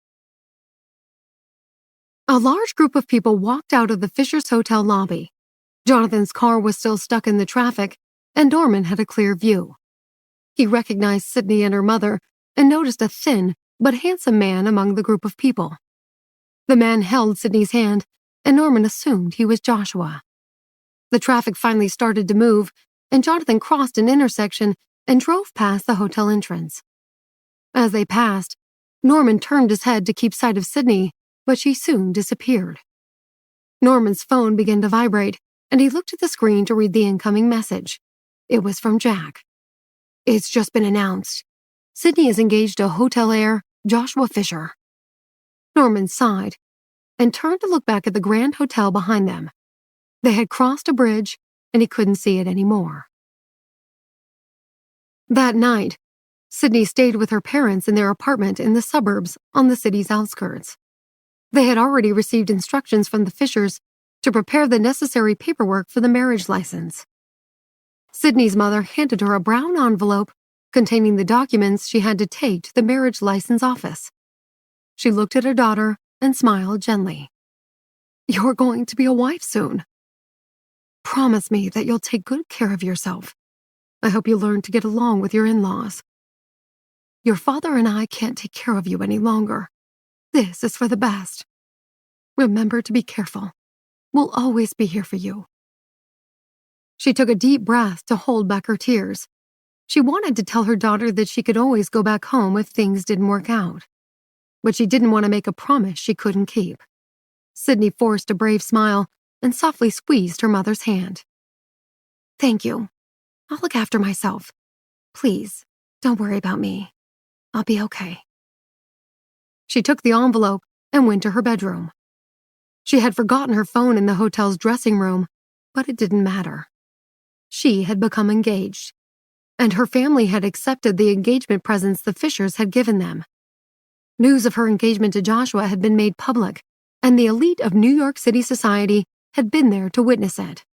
[SPEAKER 1] A large group of people walked out of the Fishers Hotel lobby. Jonathan's car was still stuck in the traffic, and Norman had a clear view. He recognized Sydney and her mother and noticed a thin but handsome man among the group of people. The man held Sydney's hand, and Norman assumed he was Joshua. The traffic finally started to move, and Jonathan crossed an intersection and drove past the hotel entrance. As they passed, Norman turned his head to keep sight of Sydney, but she soon disappeared. Norman's phone began to vibrate, and he looked at the screen to read the incoming message. It was from Jack. "It's just been announced. Sydney is engaged to hotelier Joshua Fisher." Norman sighed and turned to look back at the Grand Hotel behind them. They had crossed a bridge, and he couldn't see it anymore. That night, Sydney stayed with her parents in their apartment in the suburbs on the city's outskirts. They had already received instructions from the Fishers to prepare the necessary paperwork for the marriage license. Sydney's mother handed her a brown envelope containing the documents she had to take to the marriage license office. She looked at her daughter and smiled gently. "You're going to be a wife soon. Promise me that you'll take good care of yourself. I hope you learn to get along with your in-laws. Your father and I can't take care of you any longer. This is for the best. Remember to be careful. We'll always be here for you." She took a deep breath to hold back her tears. She wanted to tell her daughter that she could always go back home if things didn't work out. But she didn't want to make a promise she couldn't keep. Sydney forced a brave smile and softly squeezed her mother's hand. "Thank you. I'll look after myself. Please, don't worry about me. I'll be okay." She took the envelope and went to her bedroom. She had forgotten her phone in the hotel's dressing room, but it didn't matter. She had become engaged, and her family had accepted the engagement presents the Fishers had given them. News of her engagement to Joshua had been made public, and the elite of New York City society had been there to witness it.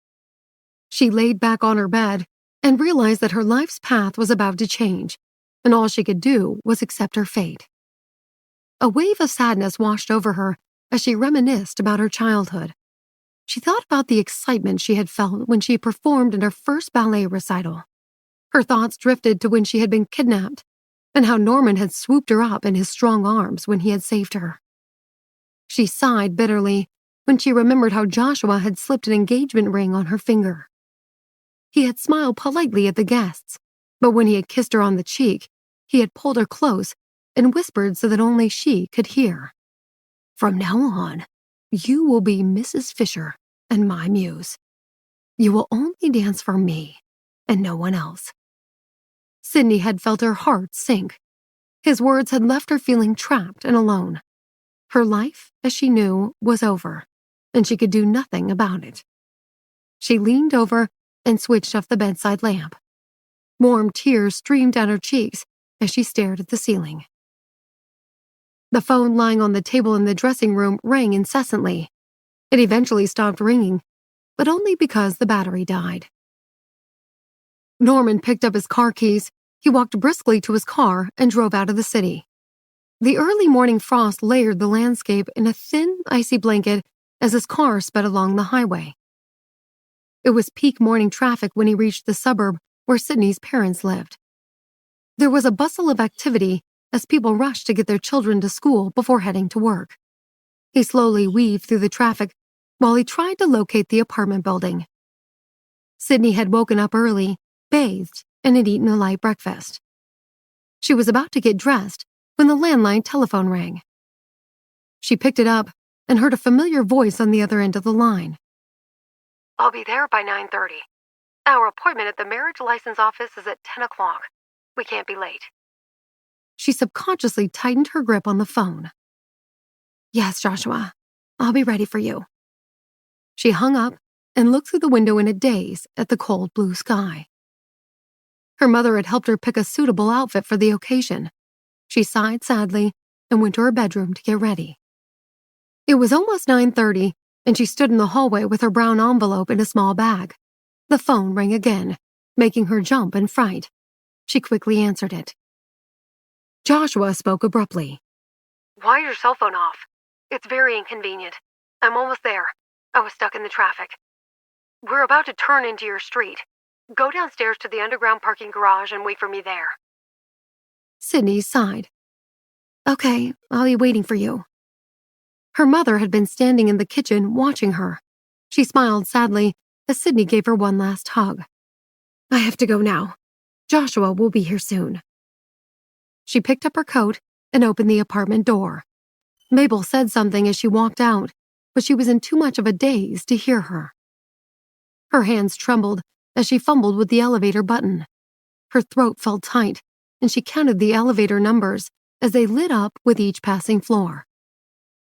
[SPEAKER 1] She laid back on her bed and realized that her life's path was about to change, and all she could do was accept her fate. A wave of sadness washed over her as she reminisced about her childhood. She thought about the excitement she had felt when she performed in her first ballet recital. Her thoughts drifted to when she had been kidnapped and how Norman had swooped her up in his strong arms when he had saved her. She sighed bitterly when she remembered how Joshua had slipped an engagement ring on her finger. He had smiled politely at the guests, but when he had kissed her on the cheek, he had pulled her close and whispered so that only she could hear. "From now on, you will be Mrs. Fisher and my muse. You will only dance for me and no one else." Sydney had felt her heart sink. His words had left her feeling trapped and alone. Her life, as she knew, was over, and she could do nothing about it. She leaned over and switched off the bedside lamp. Warm tears streamed down her cheeks as she stared at the ceiling. The phone lying on the table in the dressing room rang incessantly. It eventually stopped ringing, but only because the battery died. Norman picked up his car keys. He walked briskly to his car and drove out of the city. The early morning frost layered the landscape in a thin, icy blanket as his car sped along the highway. It was peak morning traffic when he reached the suburb where Sydney's parents lived. There was a bustle of activity as people rushed to get their children to school before heading to work. He slowly weaved through the traffic while he tried to locate the apartment building. Sydney had woken up early, bathed, and had eaten a light breakfast. She was about to get dressed when the landline telephone rang. She picked it up and heard a familiar voice on the other end of the line. "I'll be there by 9:30. Our appointment at the marriage license office is at 10 o'clock. We can't be late." She subconsciously tightened her grip on the phone. "Yes, Joshua, I'll be ready for you." She hung up and looked through the window in a daze at the cold blue sky. Her mother had helped her pick a suitable outfit for the occasion. She sighed sadly and went to her bedroom to get ready. It was almost 9:30, and she stood in the hallway with her brown envelope in a small bag. The phone rang again, making her jump in fright. She quickly answered it. Joshua spoke abruptly. "Why is your cell phone off? It's very inconvenient. I'm almost there. I was stuck in the traffic. We're about to turn into your street. Go downstairs to the underground parking garage and wait for me there." Sydney sighed. "Okay, I'll be waiting for you." Her mother had been standing in the kitchen watching her. She smiled sadly as Sydney gave her one last hug. "I have to go now. Joshua will be here soon." She picked up her coat and opened the apartment door. Mabel said something as she walked out, but she was in too much of a daze to hear her. Her hands trembled as she fumbled with the elevator button. Her throat felt tight, and she counted the elevator numbers as they lit up with each passing floor.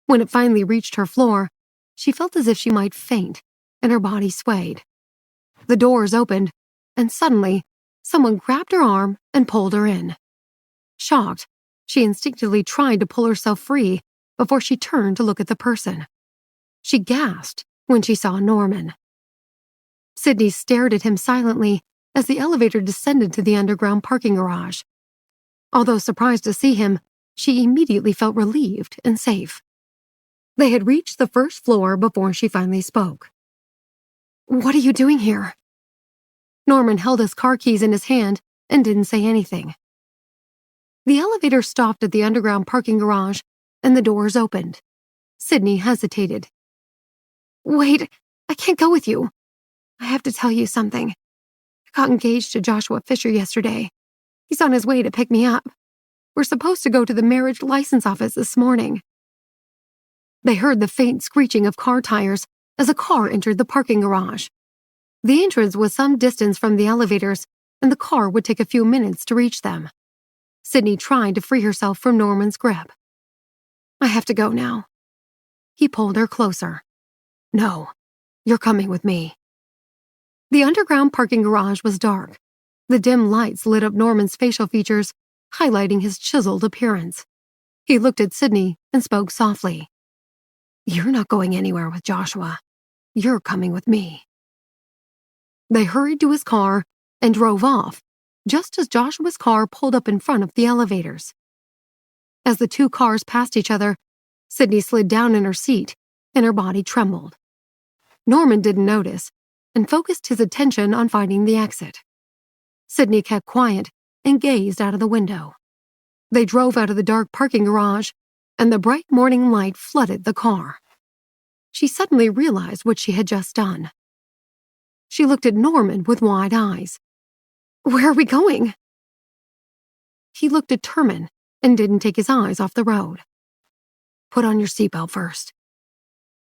[SPEAKER 1] When it finally reached her floor, she felt as if she might faint, and her body swayed. The doors opened, and suddenly, someone grabbed her arm and pulled her in. Shocked, she instinctively tried to pull herself free before she turned to look at the person. She gasped when she saw Norman. Sydney stared at him silently as the elevator descended to the underground parking garage. Although surprised to see him, she immediately felt relieved and safe. They had reached the first floor before she finally spoke. "What are you doing here?" Norman held his car keys in his hand and didn't say anything. The elevator stopped at the underground parking garage, and the doors opened. Sydney hesitated. "Wait, I can't go with you. I have to tell you something. I got engaged to Joshua Fisher yesterday. He's on his way to pick me up. We're supposed to go to the marriage license office this morning." They heard the faint screeching of car tires as a car entered the parking garage. The entrance was some distance from the elevators, and the car would take a few minutes to reach them. Sydney tried to free herself from Norman's grip. "I have to go now." He pulled her closer. "No, you're coming with me." The underground parking garage was dark. The dim lights lit up Norman's facial features, highlighting his chiseled appearance. He looked at Sydney and spoke softly. "You're not going anywhere with Joshua. You're coming with me." They hurried to his car and drove off just as Joshua's car pulled up in front of the elevators. As the two cars passed each other, Sydney slid down in her seat and her body trembled. Norman didn't notice and focused his attention on finding the exit. Sydney kept quiet and gazed out of the window. They drove out of the dark parking garage, and the bright morning light flooded the car. She suddenly realized what she had just done. She looked at Norman with wide eyes. "Where are we going?" He looked determined and didn't take his eyes off the road. "Put on your seatbelt first."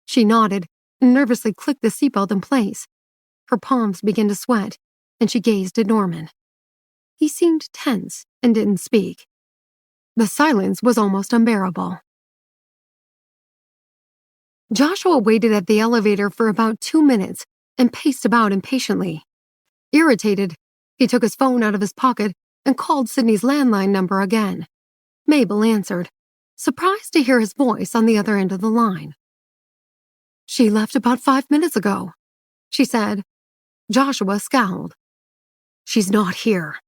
[SPEAKER 1] She nodded and nervously clicked the seatbelt in place. Her palms began to sweat, and she gazed at Norman. He seemed tense and didn't speak. The silence was almost unbearable. Joshua waited at the elevator for about 2 minutes and paced about impatiently. Irritated, he took his phone out of his pocket and called Sydney's landline number again. Mabel answered, surprised to hear his voice on the other end of the line. "She left about 5 minutes ago," she said. Joshua scowled. "She's not here."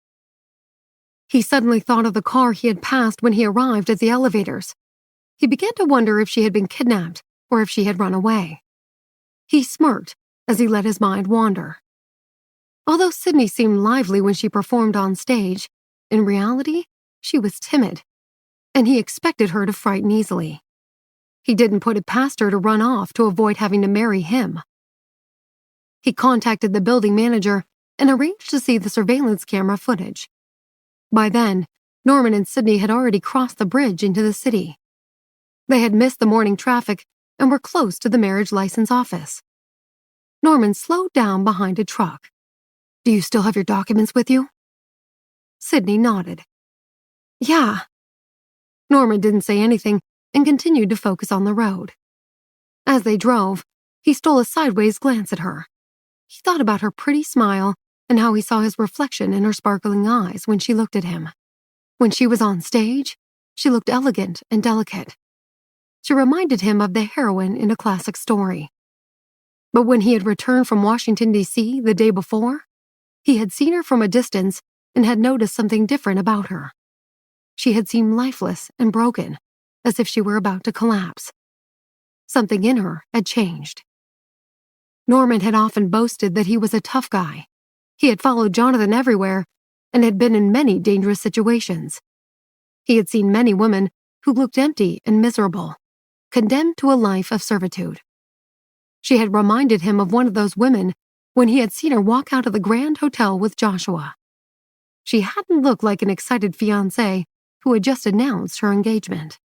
[SPEAKER 1] He suddenly thought of the car he had passed when he arrived at the elevators. He began to wonder if she had been kidnapped or if she had run away. He smirked as he let his mind wander. Although Sydney seemed lively when she performed on stage, in reality, she was timid, and he expected her to frighten easily. He didn't put it past her to run off to avoid having to marry him. He contacted the building manager and arranged to see the surveillance camera footage. By then, Norman and Sydney had already crossed the bridge into the city. They had missed the morning traffic and were close to the marriage license office. Norman slowed down behind a truck. "Do you still have your documents with you?" Sydney nodded. "Yeah." Norman didn't say anything and continued to focus on the road. As they drove, he stole a sideways glance at her. He thought about her pretty smile and how he saw his reflection in her sparkling eyes when she looked at him. When she was on stage, she looked elegant and delicate. She reminded him of the heroine in a classic story. But when he had returned from Washington, D.C. the day before, he had seen her from a distance and had noticed something different about her. She had seemed lifeless and broken, as if she were about to collapse. Something in her had changed. Norman had often boasted that he was a tough guy. He had followed Jonathan everywhere and had been in many dangerous situations. He had seen many women who looked empty and miserable, condemned to a life of servitude. She had reminded him of one of those women when he had seen her walk out of the Grand Hotel with Joshua. She hadn't looked like an excited fiancée who had just announced her engagement.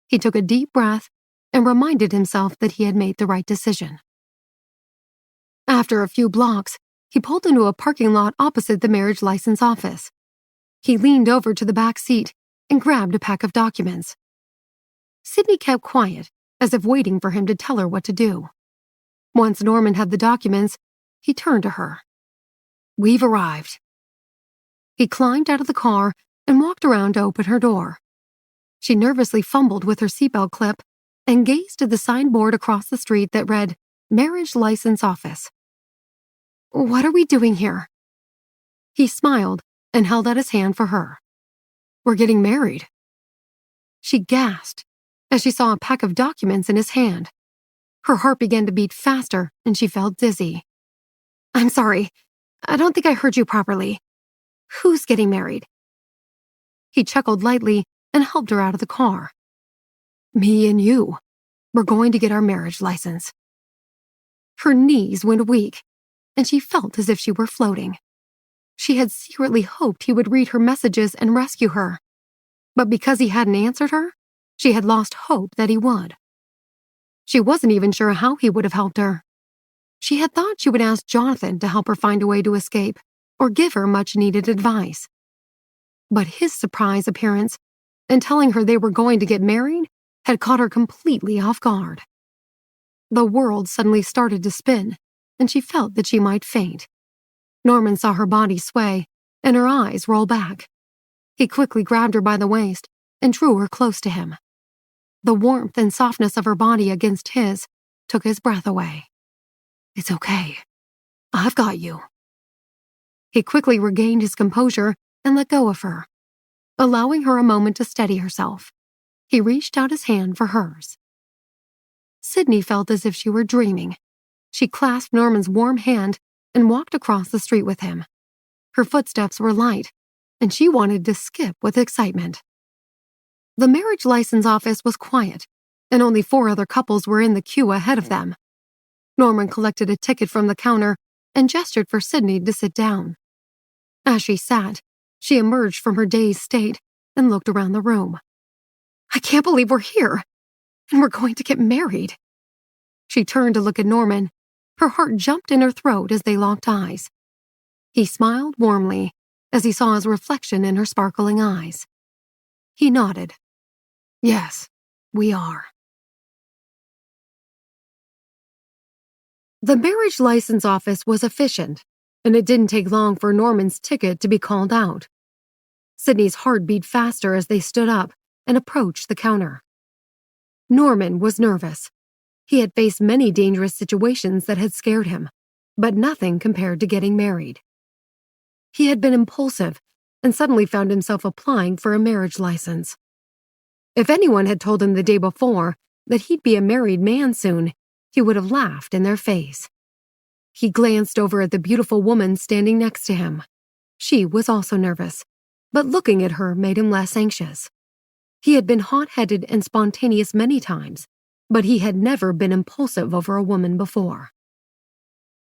[SPEAKER 1] He took a deep breath and reminded himself that he had made the right decision. After a few blocks, he pulled into a parking lot opposite the marriage license office. He leaned over to the back seat and grabbed a pack of documents. Sydney kept quiet, as if waiting for him to tell her what to do. Once Norman had the documents, he turned to her. "We've arrived." He climbed out of the car and walked around to open her door. She nervously fumbled with her seatbelt clip and gazed at the signboard across the street that read, "Marriage License Office." "What are we doing here?" He smiled and held out his hand for her. "We're getting married." She gasped as she saw a pack of documents in his hand. Her heart began to beat faster and she felt dizzy. "I'm sorry. I don't think I heard you properly. Who's getting married?" He chuckled lightly and helped her out of the car. "Me and you. We're going to get our marriage license." Her knees went weak, and she felt as if she were floating. She had secretly hoped he would read her messages and rescue her. But because he hadn't answered her, she had lost hope that he would. She wasn't even sure how he would have helped her. She had thought she would ask Jonathan to help her find a way to escape or give her much-needed advice. But his surprise appearance and telling her they were going to get married had caught her completely off guard. The world suddenly started to spin, and she felt that she might faint. Norman saw her body sway, and her eyes roll back. He quickly grabbed her by the waist and drew her close to him. The warmth and softness of her body against his took his breath away. "It's okay. I've got you." He quickly regained his composure and let go of her, allowing her a moment to steady herself. He reached out his hand for hers. Sydney felt as if she were dreaming. She clasped Norman's warm hand and walked across the street with him. Her footsteps were light, and she wanted to skip with excitement. The marriage license office was quiet, and only 4 other couples were in the queue ahead of them. Norman collected a ticket from the counter and gestured for Sydney to sit down. As she sat, she emerged from her dazed state and looked around the room. "I can't believe we're here, and we're going to get married." She turned to look at Norman. Her heart jumped in her throat as they locked eyes. He smiled warmly as he saw his reflection in her sparkling eyes. He nodded. "Yes, we are." The marriage license office was efficient, and it didn't take long for Norman's ticket to be called out. Sydney's heart beat faster as they stood up and approached the counter. Norman was nervous. He had faced many dangerous situations that had scared him, but nothing compared to getting married. He had been impulsive and suddenly found himself applying for a marriage license. If anyone had told him the day before that he'd be a married man soon, he would have laughed in their face. He glanced over at the beautiful woman standing next to him. She was also nervous, but looking at her made him less anxious. He had been hot-headed and spontaneous many times, but he had never been impulsive over a woman before.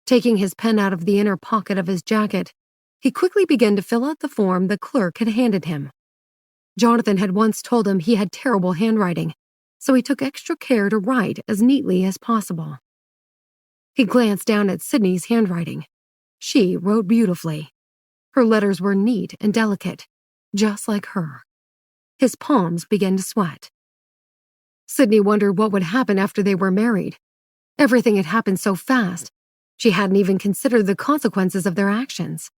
[SPEAKER 1] Taking his pen out of the inner pocket of his jacket, he quickly began to fill out the form the clerk had handed him. Jonathan had once told him he had terrible handwriting, so he took extra care to write as neatly as possible. He glanced down at Sydney's handwriting. She wrote beautifully. Her letters were neat and delicate, just like her. His palms began to sweat. Sydney wondered what would happen after they were married. Everything had happened so fast, she hadn't even considered the consequences of their actions.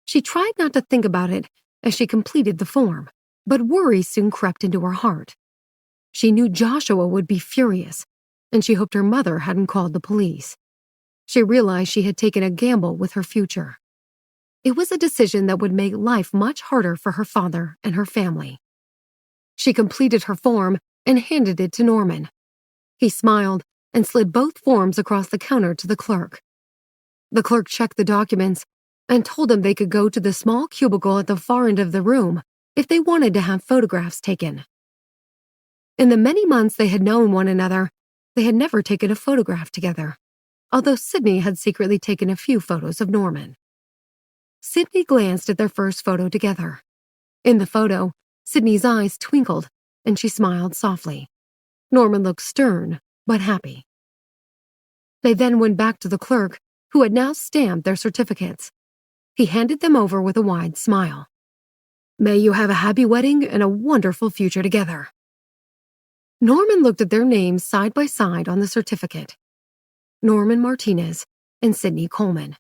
[SPEAKER 1] She tried not to think about it as she completed the form, but worry soon crept into her heart. She knew Joshua would be furious, and she hoped her mother hadn't called the police. She realized she had taken a gamble with her future. It was a decision that would make life much harder for her father and her family. She completed her form and handed it to Norman. He smiled and slid both forms across the counter to the clerk. The clerk checked the documents and told them they could go to the small cubicle at the far end of the room if they wanted to have photographs taken. In the many months they had known one another, they had never taken a photograph together, although Sydney had secretly taken a few photos of Norman. Sydney glanced at their first photo together. In the photo, Sydney's eyes twinkled, and she smiled softly. Norman looked stern, but happy. They then went back to the clerk, who had now stamped their certificates. He handed them over with a wide smile. "May you have a happy wedding and a wonderful future together." Norman looked at their names side by side on the certificate. Norman Martinez and Sydney Coleman.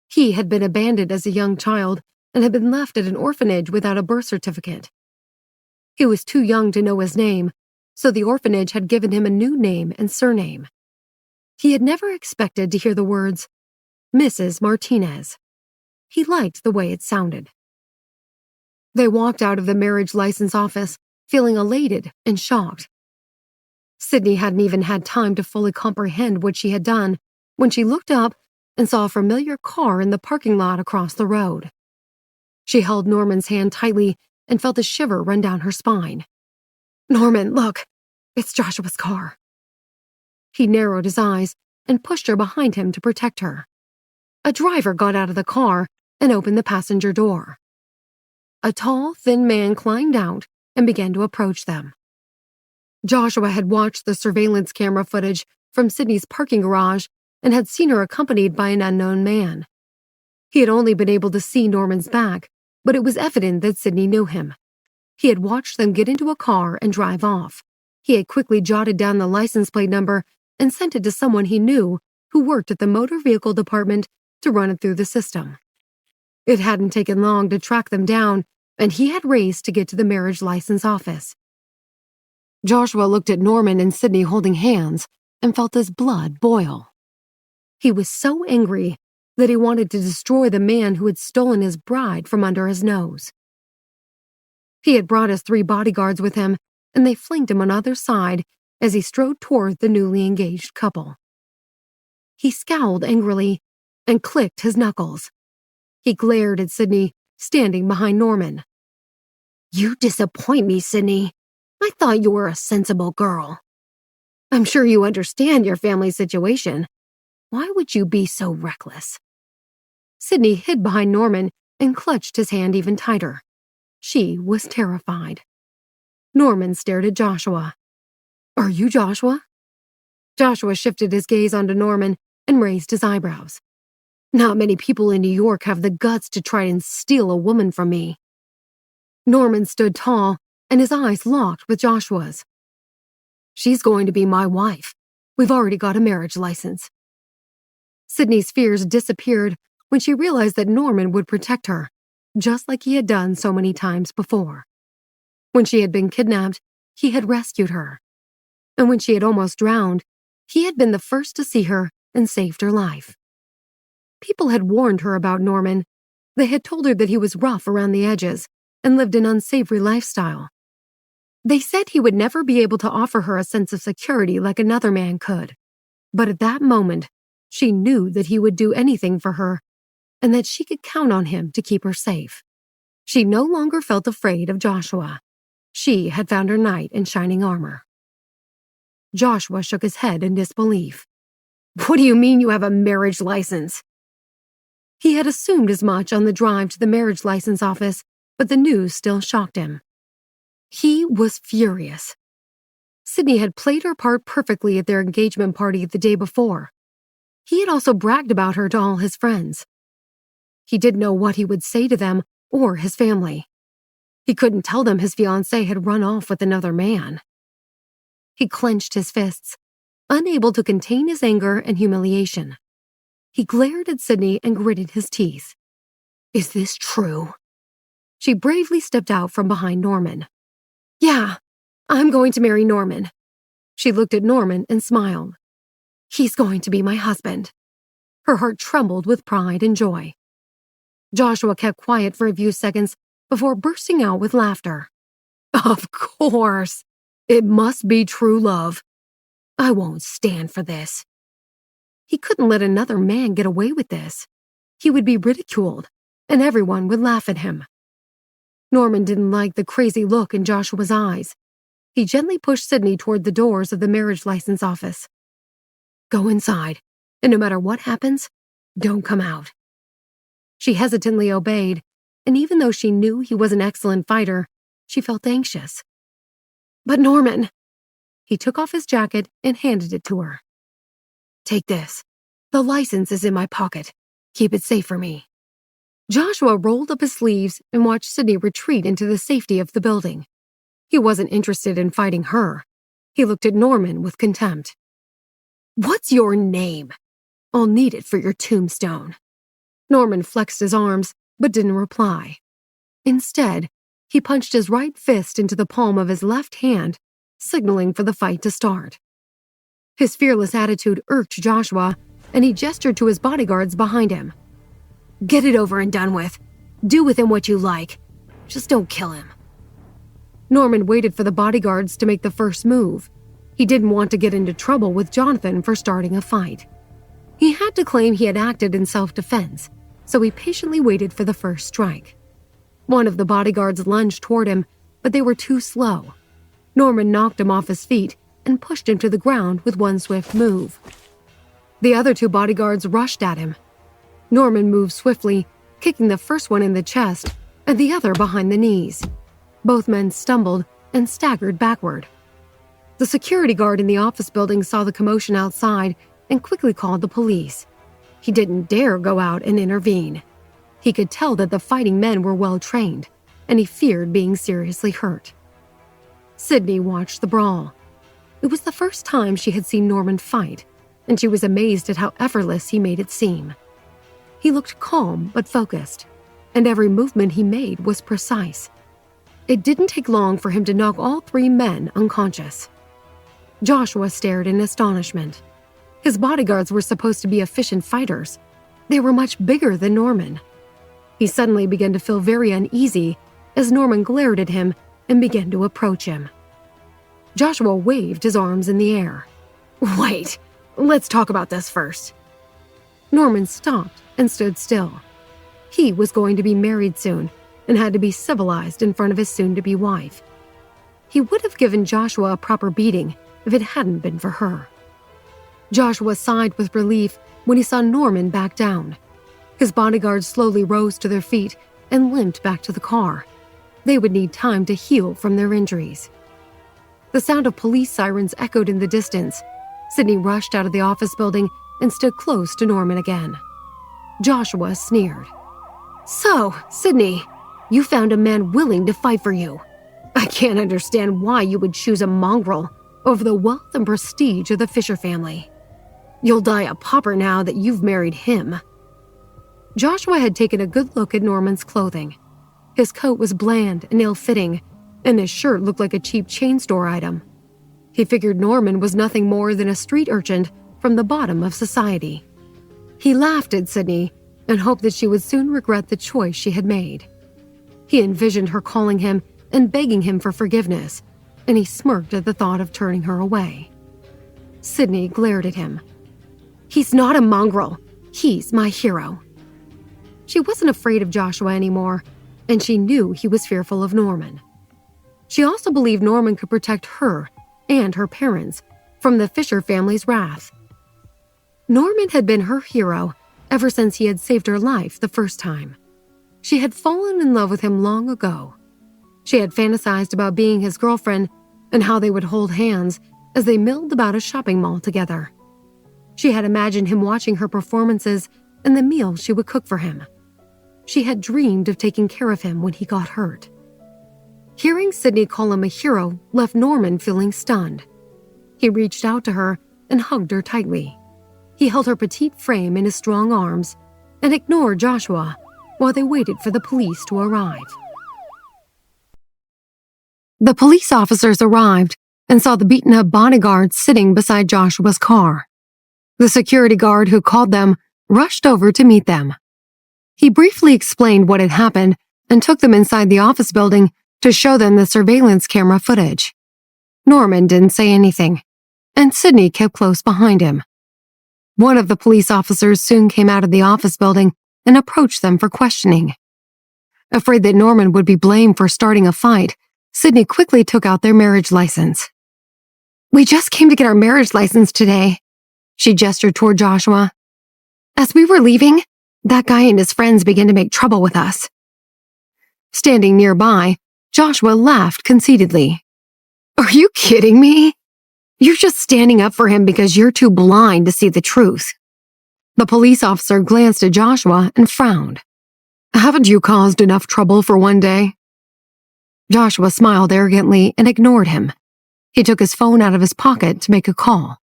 [SPEAKER 1] He had been abandoned as a young child and had been left at an orphanage without a birth certificate. He was too young to know his name, so the orphanage had given him a new name and surname. He had never expected to hear the words, Mrs. Martinez. He liked the way it sounded. They walked out of the marriage license office, feeling elated and shocked. Sydney hadn't even had time to fully comprehend what she had done when she looked up and saw a familiar car in the parking lot across the road. She held Norman's hand tightly and felt a shiver run down her spine. "Norman, look, it's Joshua's car." He narrowed his eyes and pushed her behind him to protect her. A driver got out of the car and opened the passenger door. A tall, thin man climbed out and began to approach them. Joshua had watched the surveillance camera footage from Sydney's parking garage and had seen her accompanied by an unknown man. He had only been able to see Norman's back, but it was evident that Sydney knew him. He had watched them get into a car and drive off. He had quickly jotted down the license plate number and sent it to someone he knew who worked at the motor vehicle department to run it through the system. It hadn't taken long to track them down, and he had raced to get to the marriage license office. Joshua looked at Norman and Sydney holding hands and felt his blood boil. He was so angry that he wanted to destroy the man who had stolen his bride from under his nose. He had brought his 3 bodyguards with him, and they flanked him on either side as he strode toward the newly engaged couple. He scowled angrily and clicked his knuckles. He glared at Sydney, standing behind Norman. "You disappoint me, Sydney. I thought you were a sensible girl. I'm sure you understand your family's situation. Why would you be so reckless?" Sydney hid behind Norman and clutched his hand even tighter. She was terrified. Norman stared at Joshua. "Are you Joshua?" Joshua shifted his gaze onto Norman and raised his eyebrows. "Not many people in New York have the guts to try and steal a woman from me." Norman stood tall, and his eyes locked with Joshua's. "She's going to be my wife. We've already got a marriage license." Sydney's fears disappeared when she realized that Norman would protect her, just like he had done so many times before. When she had been kidnapped, he had rescued her. And when she had almost drowned, he had been the first to see her and saved her life. People had warned her about Norman. They had told her that he was rough around the edges and lived an unsavory lifestyle. They said he would never be able to offer her a sense of security like another man could. But at that moment, she knew that he would do anything for her and that she could count on him to keep her safe. She no longer felt afraid of Joshua. She had found her knight in shining armor. Joshua shook his head in disbelief. "What do you mean you have a marriage license?" He had assumed as much on the drive to the marriage license office, but the news still shocked him. He was furious. Sydney had played her part perfectly at their engagement party the day before. He had also bragged about her to all his friends. He didn't know what he would say to them or his family. He couldn't tell them his fiancée had run off with another man. He clenched his fists, unable to contain his anger and humiliation. He glared at Sydney and gritted his teeth. "Is this true?" She bravely stepped out from behind Norman. "Yeah, I'm going to marry Norman." She looked at Norman and smiled. "He's going to be my husband." Her heart trembled with pride and joy. Joshua kept quiet for a few seconds before bursting out with laughter. "Of course. It must be true love. I won't stand for this." He couldn't let another man get away with this. He would be ridiculed, and everyone would laugh at him. Norman didn't like the crazy look in Joshua's eyes. He gently pushed Sydney toward the doors of the marriage license office. "Go inside, and no matter what happens, don't come out." She hesitantly obeyed, and even though she knew he was an excellent fighter, she felt anxious. "But Norman—" He took off his jacket and handed it to her. "Take this. The license is in my pocket. Keep it safe for me." Joshua rolled up his sleeves and watched Sydney retreat into the safety of the building. He wasn't interested in fighting her. He looked at Norman with contempt. "What's your name? I'll need it for your tombstone." Norman flexed his arms, but didn't reply. Instead, he punched his right fist into the palm of his left hand, signaling for the fight to start. His fearless attitude irked Joshua, and he gestured to his bodyguards behind him. "Get it over and done with. Do with him what you like. Just don't kill him." Norman waited for the bodyguards to make the first move. He didn't want to get into trouble with Jonathan for starting a fight. He had to claim he had acted in self-defense, so he patiently waited for the first strike. One of the bodyguards lunged toward him, but they were too slow. Norman knocked him off his feet and pushed him to the ground with one swift move. The other 2 bodyguards rushed at him. Norman moved swiftly, kicking the first one in the chest and the other behind the knees. Both men stumbled and staggered backward. The security guard in the office building saw the commotion outside and quickly called the police. He didn't dare go out and intervene. He could tell that the fighting men were well trained, and he feared being seriously hurt. Sydney watched the brawl. It was the first time she had seen Norman fight, and she was amazed at how effortless he made it seem. He looked calm but focused, and every movement he made was precise. It didn't take long for him to knock all 3 men unconscious. Joshua stared in astonishment. His bodyguards were supposed to be efficient fighters. They were much bigger than Norman. He suddenly began to feel very uneasy as Norman glared at him and began to approach him. Joshua waved his arms in the air. "Wait, let's talk about this first." Norman stopped and stood still. He was going to be married soon and had to be civilized in front of his soon-to-be wife. He would have given Joshua a proper beating if it hadn't been for her. Joshua sighed with relief when he saw Norman back down. His bodyguards slowly rose to their feet and limped back to the car. They would need time to heal from their injuries. The sound of police sirens echoed in the distance. Sydney rushed out of the office building and stood close to Norman again. Joshua sneered. "So, Sydney, you found a man willing to fight for you. I can't understand why you would choose a mongrel over the wealth and prestige of the Fisher family. You'll die a pauper now that you've married him." Joshua had taken a good look at Norman's clothing. His coat was bland and ill-fitting, and his shirt looked like a cheap chain store item. He figured Norman was nothing more than a street urchin from the bottom of society. He laughed at Sydney and hoped that she would soon regret the choice she had made. He envisioned her calling him and begging him for forgiveness, and he smirked at the thought of turning her away. Sydney glared at him. "He's not a mongrel. He's my hero." She wasn't afraid of Joshua anymore, and she knew he was fearful of Norman. She also believed Norman could protect her and her parents from the Fisher family's wrath. Norman had been her hero ever since he had saved her life the first time. She had fallen in love with him long ago. She had fantasized about being his girlfriend and how they would hold hands as they milled about a shopping mall together. She had imagined him watching her performances and the meals she would cook for him. She had dreamed of taking care of him when he got hurt. Hearing Sydney call him a hero left Norman feeling stunned. He reached out to her and hugged her tightly. He held her petite frame in his strong arms and ignored Joshua while they waited for the police to arrive. The police officers arrived and saw the beaten-up bodyguard sitting beside Joshua's car. The security guard who called them rushed over to meet them. He briefly explained what had happened and took them inside the office building to show them the surveillance camera footage. Norman didn't say anything, and Sydney kept close behind him. One of the police officers soon came out of the office building and approached them for questioning. Afraid that Norman would be blamed for starting a fight, Sydney quickly took out their marriage license. "We just came to get our marriage license today," she gestured toward Joshua. "As we were leaving, that guy and his friends began to make trouble with us." Standing nearby, Joshua laughed conceitedly. "Are you kidding me? You're just standing up for him because you're too blind to see the truth." The police officer glanced at Joshua and frowned. "Haven't you caused enough trouble for one day?" Joshua smiled arrogantly and ignored him. He took his phone out of his pocket to make a call.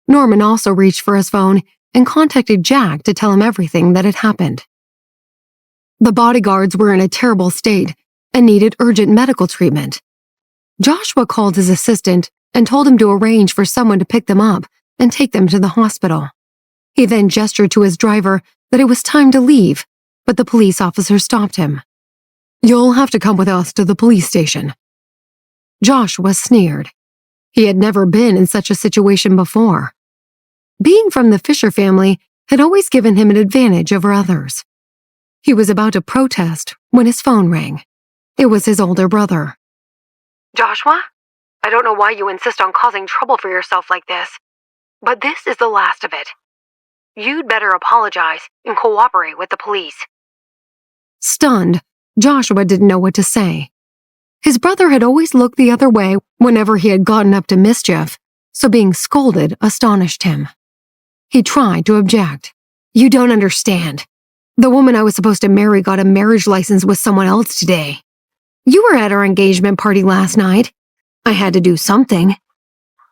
[SPEAKER 1] Norman also reached for his phone and contacted Jack to tell him everything that had happened. The bodyguards were in a terrible state and needed urgent medical treatment. Joshua called his assistant and told him to arrange for someone to pick them up and take them to the hospital. He then gestured to his driver that it was time to leave, but the police officer stopped him. "You'll have to come with us to the police station." Joshua sneered. He had never been in such a situation before. Being from the Fisher family had always given him an advantage over others. He was about to protest when his phone rang. It was his older brother. "Joshua, I don't know why you insist on causing trouble for yourself like this, but this is the last of it. You'd better apologize and cooperate with the police." Stunned, Joshua didn't know what to say. His brother had always looked the other way whenever he had gotten up to mischief, so being scolded astonished him. He tried to object. "You don't understand. The woman I was supposed to marry got a marriage license with someone else today. You were at our engagement party last night. I had to do something."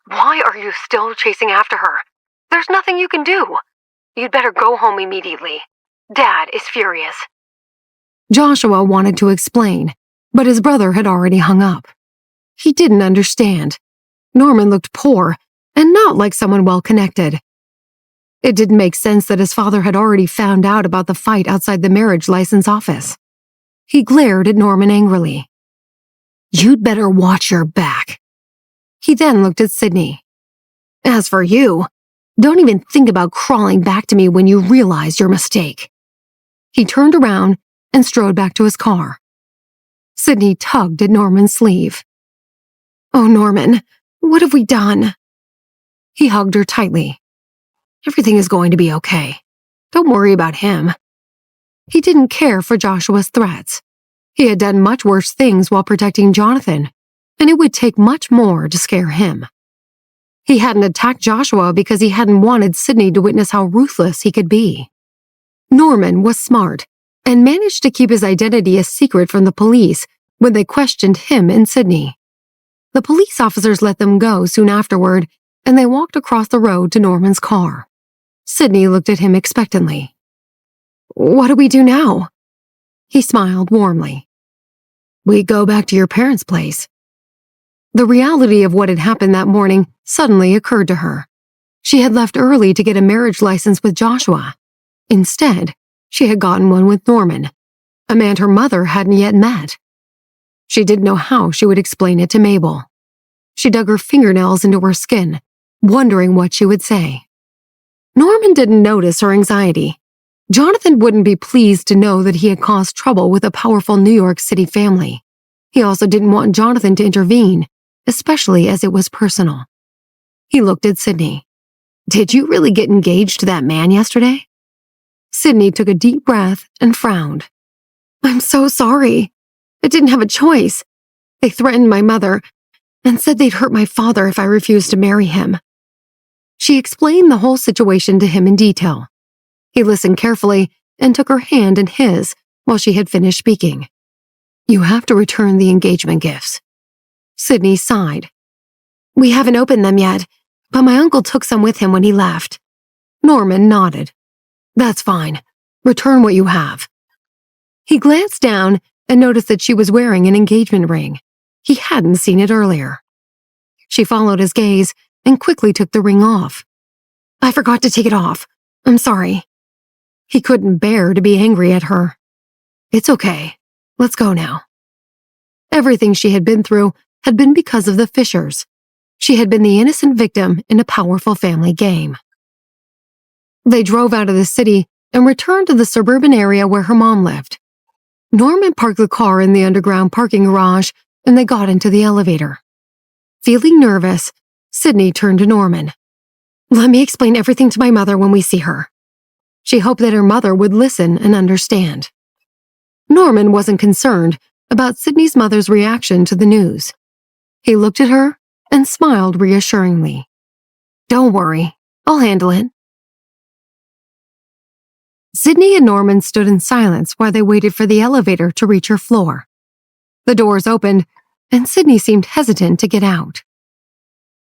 [SPEAKER 1] "Why are you still chasing after her? There's nothing you can do. You'd better go home immediately. Dad is furious." Joshua wanted to explain, but his brother had already hung up. He didn't understand. Norman looked poor and not like someone well-connected. It didn't make sense that his father had already found out about the fight outside the marriage license office. He glared at Norman angrily. "You'd better watch your back." He then looked at Sydney. "As for you, don't even think about crawling back to me when you realize your mistake." He turned around and strode back to his car. Sydney tugged at Norman's sleeve. "Oh, Norman, what have we done?" He hugged her tightly. "Everything is going to be okay. Don't worry about him." He didn't care for Joshua's threats. He had done much worse things while protecting Jonathan, and it would take much more to scare him. He hadn't attacked Joshua because he hadn't wanted Sydney to witness how ruthless he could be. Norman was smart and managed to keep his identity a secret from the police when they questioned him and Sydney. The police officers let them go soon afterward, and they walked across the road to Norman's car. Sydney looked at him expectantly. "What do we do now?" He smiled warmly. "We go back to your parents' place." The reality of what had happened that morning suddenly occurred to her. She had left early to get a marriage license with Joshua. Instead, she had gotten one with Norman, a man her mother hadn't yet met. She didn't know how she would explain it to Mabel. She dug her fingernails into her skin, wondering what she would say. Norman didn't notice her anxiety. Jonathan wouldn't be pleased to know that he had caused trouble with a powerful New York City family. He also didn't want Jonathan to intervene, especially as it was personal. He looked at Sydney. "Did you really get engaged to that man yesterday?" Sydney took a deep breath and frowned. "I'm so sorry. I didn't have a choice. They threatened my mother and said they'd hurt my father if I refused to marry him." She explained the whole situation to him in detail. He listened carefully and took her hand in his while she had finished speaking. "You have to return the engagement gifts." Sydney sighed. "We haven't opened them yet, but my uncle took some with him when he left." Norman nodded. "That's fine. Return what you have." He glanced down and noticed that she was wearing an engagement ring. He hadn't seen it earlier. She followed his gaze and quickly took the ring off. "I forgot to take it off. I'm sorry." He couldn't bear to be angry at her. "It's okay. Let's go now." Everything she had been through had been because of the Fishers. She had been the innocent victim in a powerful family game. They drove out of the city and returned to the suburban area where her mom lived. Norman parked the car in the underground parking garage, and they got into the elevator. Feeling nervous, Sydney turned to Norman. "Let me explain everything to my mother when we see her." She hoped that her mother would listen and understand. Norman wasn't concerned about Sydney's mother's reaction to the news. He looked at her and smiled reassuringly. "Don't worry, I'll handle it." Sydney and Norman stood in silence while they waited for the elevator to reach her floor. The doors opened, and Sydney seemed hesitant to get out.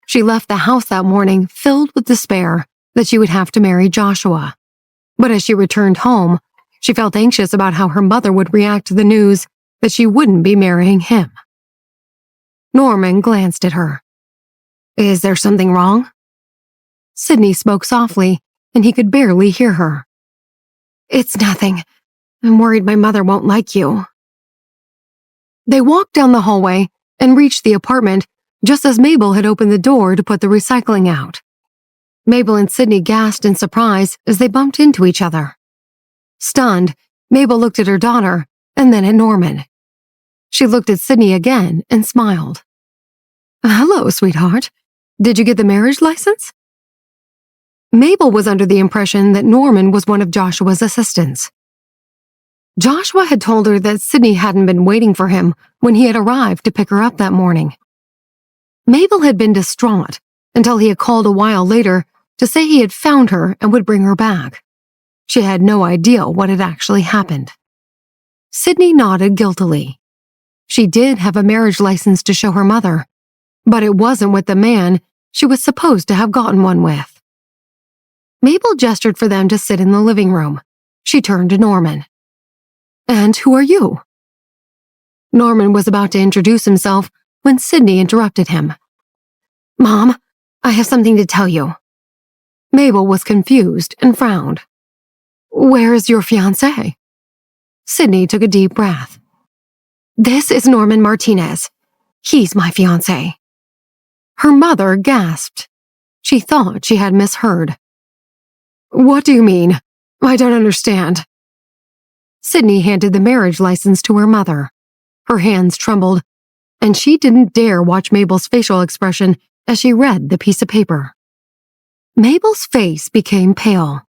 [SPEAKER 1] She left the house that morning filled with despair that she would have to marry Joshua. But as she returned home, she felt anxious about how her mother would react to the news that she wouldn't be marrying him. Norman glanced at her. "Is there something wrong?" Sydney spoke softly, and he could barely hear her. "It's nothing. I'm worried my mother won't like you." They walked down the hallway and reached the apartment just as Mabel had opened the door to put the recycling out. Mabel and Sydney gasped in surprise as they bumped into each other. Stunned, Mabel looked at her daughter and then at Norman. She looked at Sydney again and smiled. "Hello, sweetheart. Did you get the marriage license?" Mabel was under the impression that Norman was one of Joshua's assistants. Joshua had told her that Sydney hadn't been waiting for him when he had arrived to pick her up that morning. Mabel had been distraught until he had called a while later to say he had found her and would bring her back. She had no idea what had actually happened. Sydney nodded guiltily. She did have a marriage license to show her mother, but it wasn't with the man she was supposed to have gotten one with. Mabel gestured for them to sit in the living room. She turned to Norman. "And who are you?" Norman was about to introduce himself when Sydney interrupted him. "Mom, I have something to tell you." Mabel was confused and frowned. "Where is your fiancé?" Sydney took a deep breath. "This is Norman Martinez. He's my fiancé." Her mother gasped. She thought she had misheard. "What do you mean? I don't understand." Sydney handed the marriage license to her mother. Her hands trembled, and she didn't dare watch Mabel's facial expression as she read the piece of paper. Mabel's face became pale.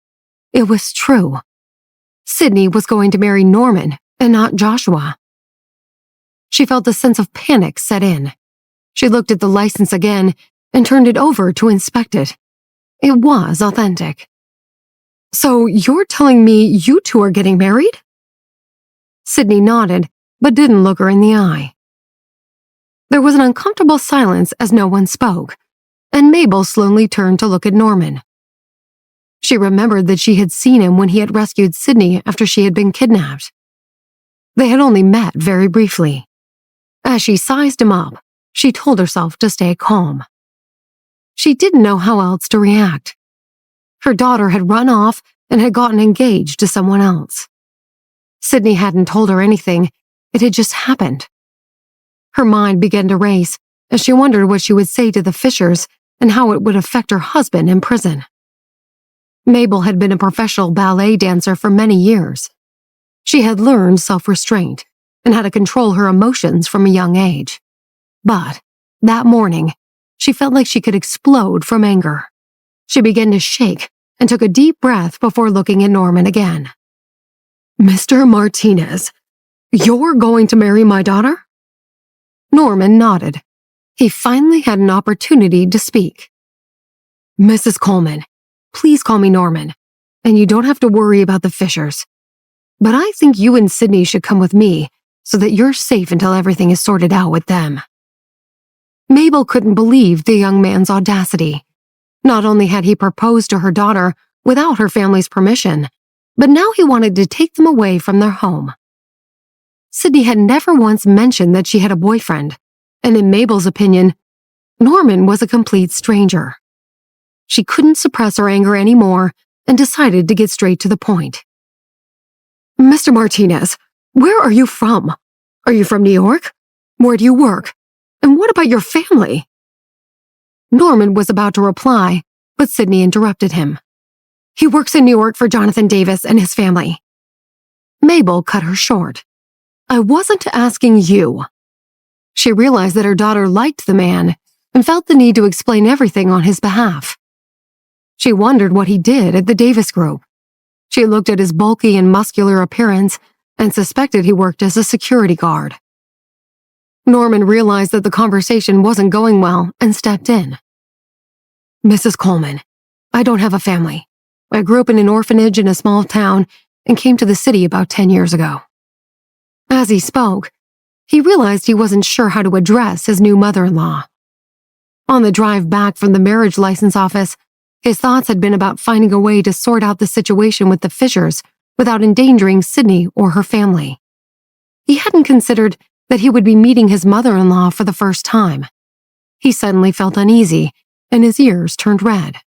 [SPEAKER 1] It was true. Sydney was going to marry Norman and not Joshua. She felt a sense of panic set in. She looked at the license again and turned it over to inspect it. It was authentic. "So you're telling me you two are getting married?" Sydney nodded, but didn't look her in the eye. There was an uncomfortable silence as no one spoke, and Mabel slowly turned to look at Norman. She remembered that she had seen him when he had rescued Sydney after she had been kidnapped. They had only met very briefly. As she sized him up, she told herself to stay calm. She didn't know how else to react. Her daughter had run off and had gotten engaged to someone else. Sydney hadn't told her anything. It had just happened. Her mind began to race as she wondered what she would say to the Fishers and how it would affect her husband in prison. Mabel had been a professional ballet dancer for many years. She had learned self-restraint and how to control her emotions from a young age. But that morning, she felt like she could explode from anger. She began to shake and took a deep breath before looking at Norman again. "Mr. Martinez, you're going to marry my daughter?" Norman nodded. He finally had an opportunity to speak. "Mrs. Coleman, please call me Norman, and you don't have to worry about the Fishers. But I think you and Sydney should come with me so that you're safe until everything is sorted out with them." Mabel couldn't believe the young man's audacity. Not only had he proposed to her daughter without her family's permission, but now he wanted to take them away from their home. Sydney had never once mentioned that she had a boyfriend, and in Mabel's opinion, Norman was a complete stranger. She couldn't suppress her anger anymore and decided to get straight to the point. "Mr. Martinez, where are you from? Are you from New York? Where do you work? And what about your family?" Norman was about to reply, but Sydney interrupted him. "He works in New York for Jonathan Davis and his family." Mabel cut her short. "I wasn't asking you." She realized that her daughter liked the man and felt the need to explain everything on his behalf. She wondered what he did at the Davis Group. She looked at his bulky and muscular appearance and suspected he worked as a security guard. Norman realized that the conversation wasn't going well and stepped in. "Mrs. Coleman, I don't have a family. I grew up in an orphanage in a small town and came to the city about 10 years ago." As he spoke, he realized he wasn't sure how to address his new mother-in-law. On the drive back from the marriage license office, his thoughts had been about finding a way to sort out the situation with the Fishers without endangering Sydney or her family. He hadn't considered that he would be meeting his mother-in-law for the first time. He suddenly felt uneasy, and his ears turned red.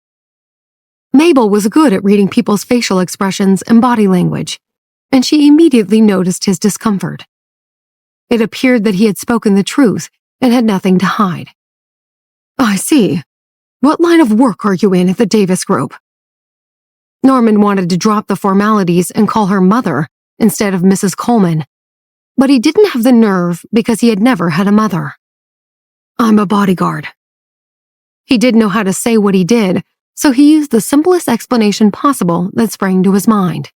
[SPEAKER 1] Mabel was good at reading people's facial expressions and body language, and she immediately noticed his discomfort. It appeared that he had spoken the truth and had nothing to hide. "I see. What line of work are you in at the Davis Group?" Norman wanted to drop the formalities and call her mother instead of Mrs. Coleman, but he didn't have the nerve because he had never had a mother. "I'm a bodyguard." He didn't know how to say what he did, so he used the simplest explanation possible that sprang to his mind.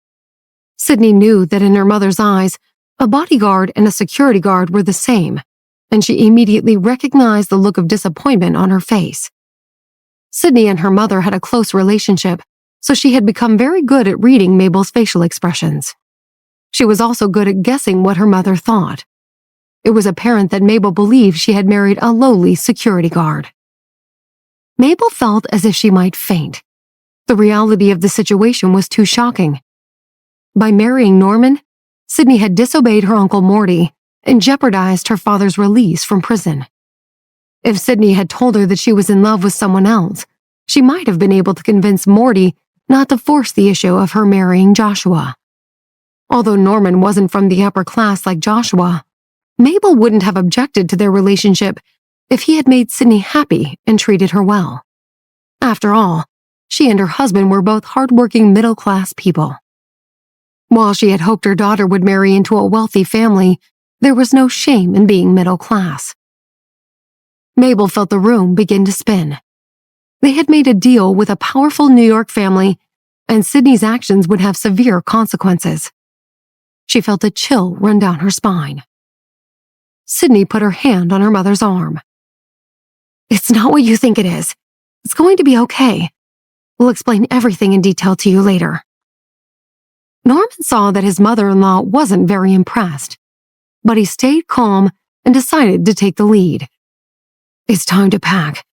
[SPEAKER 1] Sydney knew that in her mother's eyes, a bodyguard and a security guard were the same, and she immediately recognized the look of disappointment on her face. Sydney and her mother had a close relationship, so she had become very good at reading Mabel's facial expressions. She was also good at guessing what her mother thought. It was apparent that Mabel believed she had married a lowly security guard. Mabel felt as if she might faint. The reality of the situation was too shocking. By marrying Norman, Sydney had disobeyed her Uncle Morty and jeopardized her father's release from prison. If Sydney had told her that she was in love with someone else, she might have been able to convince Morty not to force the issue of her marrying Joshua. Although Norman wasn't from the upper class like Joshua, Mabel wouldn't have objected to their relationship if he had made Sydney happy and treated her well. After all, she and her husband were both hardworking middle-class people. While she had hoped her daughter would marry into a wealthy family, there was no shame in being middle class. Mabel felt the room begin to spin. They had made a deal with a powerful New York family, and Sydney's actions would have severe consequences. She felt a chill run down her spine. Sydney put her hand on her mother's arm. "It's not what you think it is. It's going to be okay. We'll explain everything in detail to you later." Norman saw that his mother-in-law wasn't very impressed, but he stayed calm and decided to take the lead. "It's time to pack.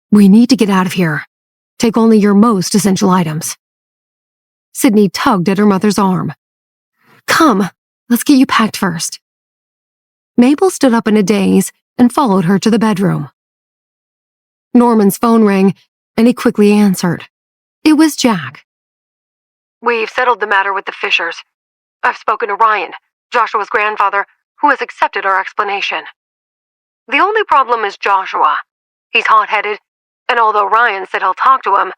[SPEAKER 1] We need to get out of here. Take only your most essential items." Sydney tugged at her mother's arm. "Come, let's get you packed first." Mabel stood up in a daze and followed her to the bedroom. Norman's phone rang, and he quickly answered. It was Jack. "We've settled the matter with the Fishers. I've spoken to Ryan, Joshua's grandfather, who has accepted our explanation. The only problem is Joshua. He's hot-headed, and although Ryan said he'll talk to him,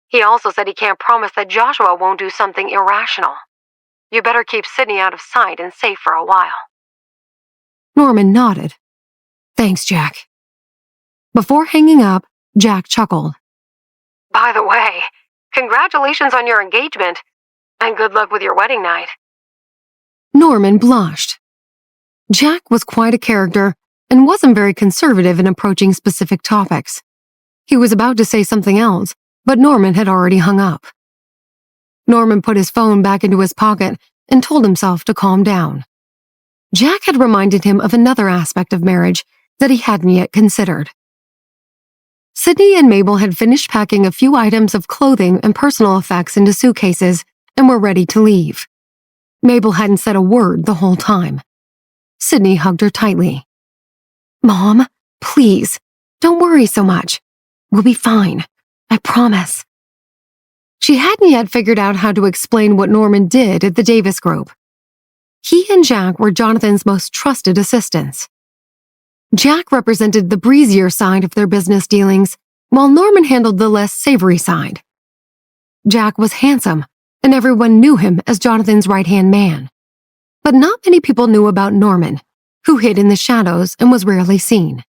[SPEAKER 1] he also said he can't promise that Joshua won't do something irrational. You better keep Sydney out of sight and safe for a while." Norman nodded. "Thanks, Jack." Before hanging up, Jack chuckled. "By the way, congratulations on your engagement, and good luck with your wedding night." Norman blushed. Jack was quite a character and wasn't very conservative in approaching specific topics. He was about to say something else, but Norman had already hung up. Norman put his phone back into his pocket and told himself to calm down. Jack had reminded him of another aspect of marriage that he hadn't yet considered. Sydney and Mabel had finished packing a few items of clothing and personal effects into suitcases and were ready to leave. Mabel hadn't said a word the whole time. Sydney hugged her tightly. "Mom, please, don't worry so much. We'll be fine. I promise." She hadn't yet figured out how to explain what Norman did at the Davis Group. He and Jack were Jonathan's most trusted assistants. Jack represented the breezier side of their business dealings, while Norman handled the less savory side. Jack was handsome, and everyone knew him as Jonathan's right-hand man. But not many people knew about Norman, who hid in the shadows and was rarely seen.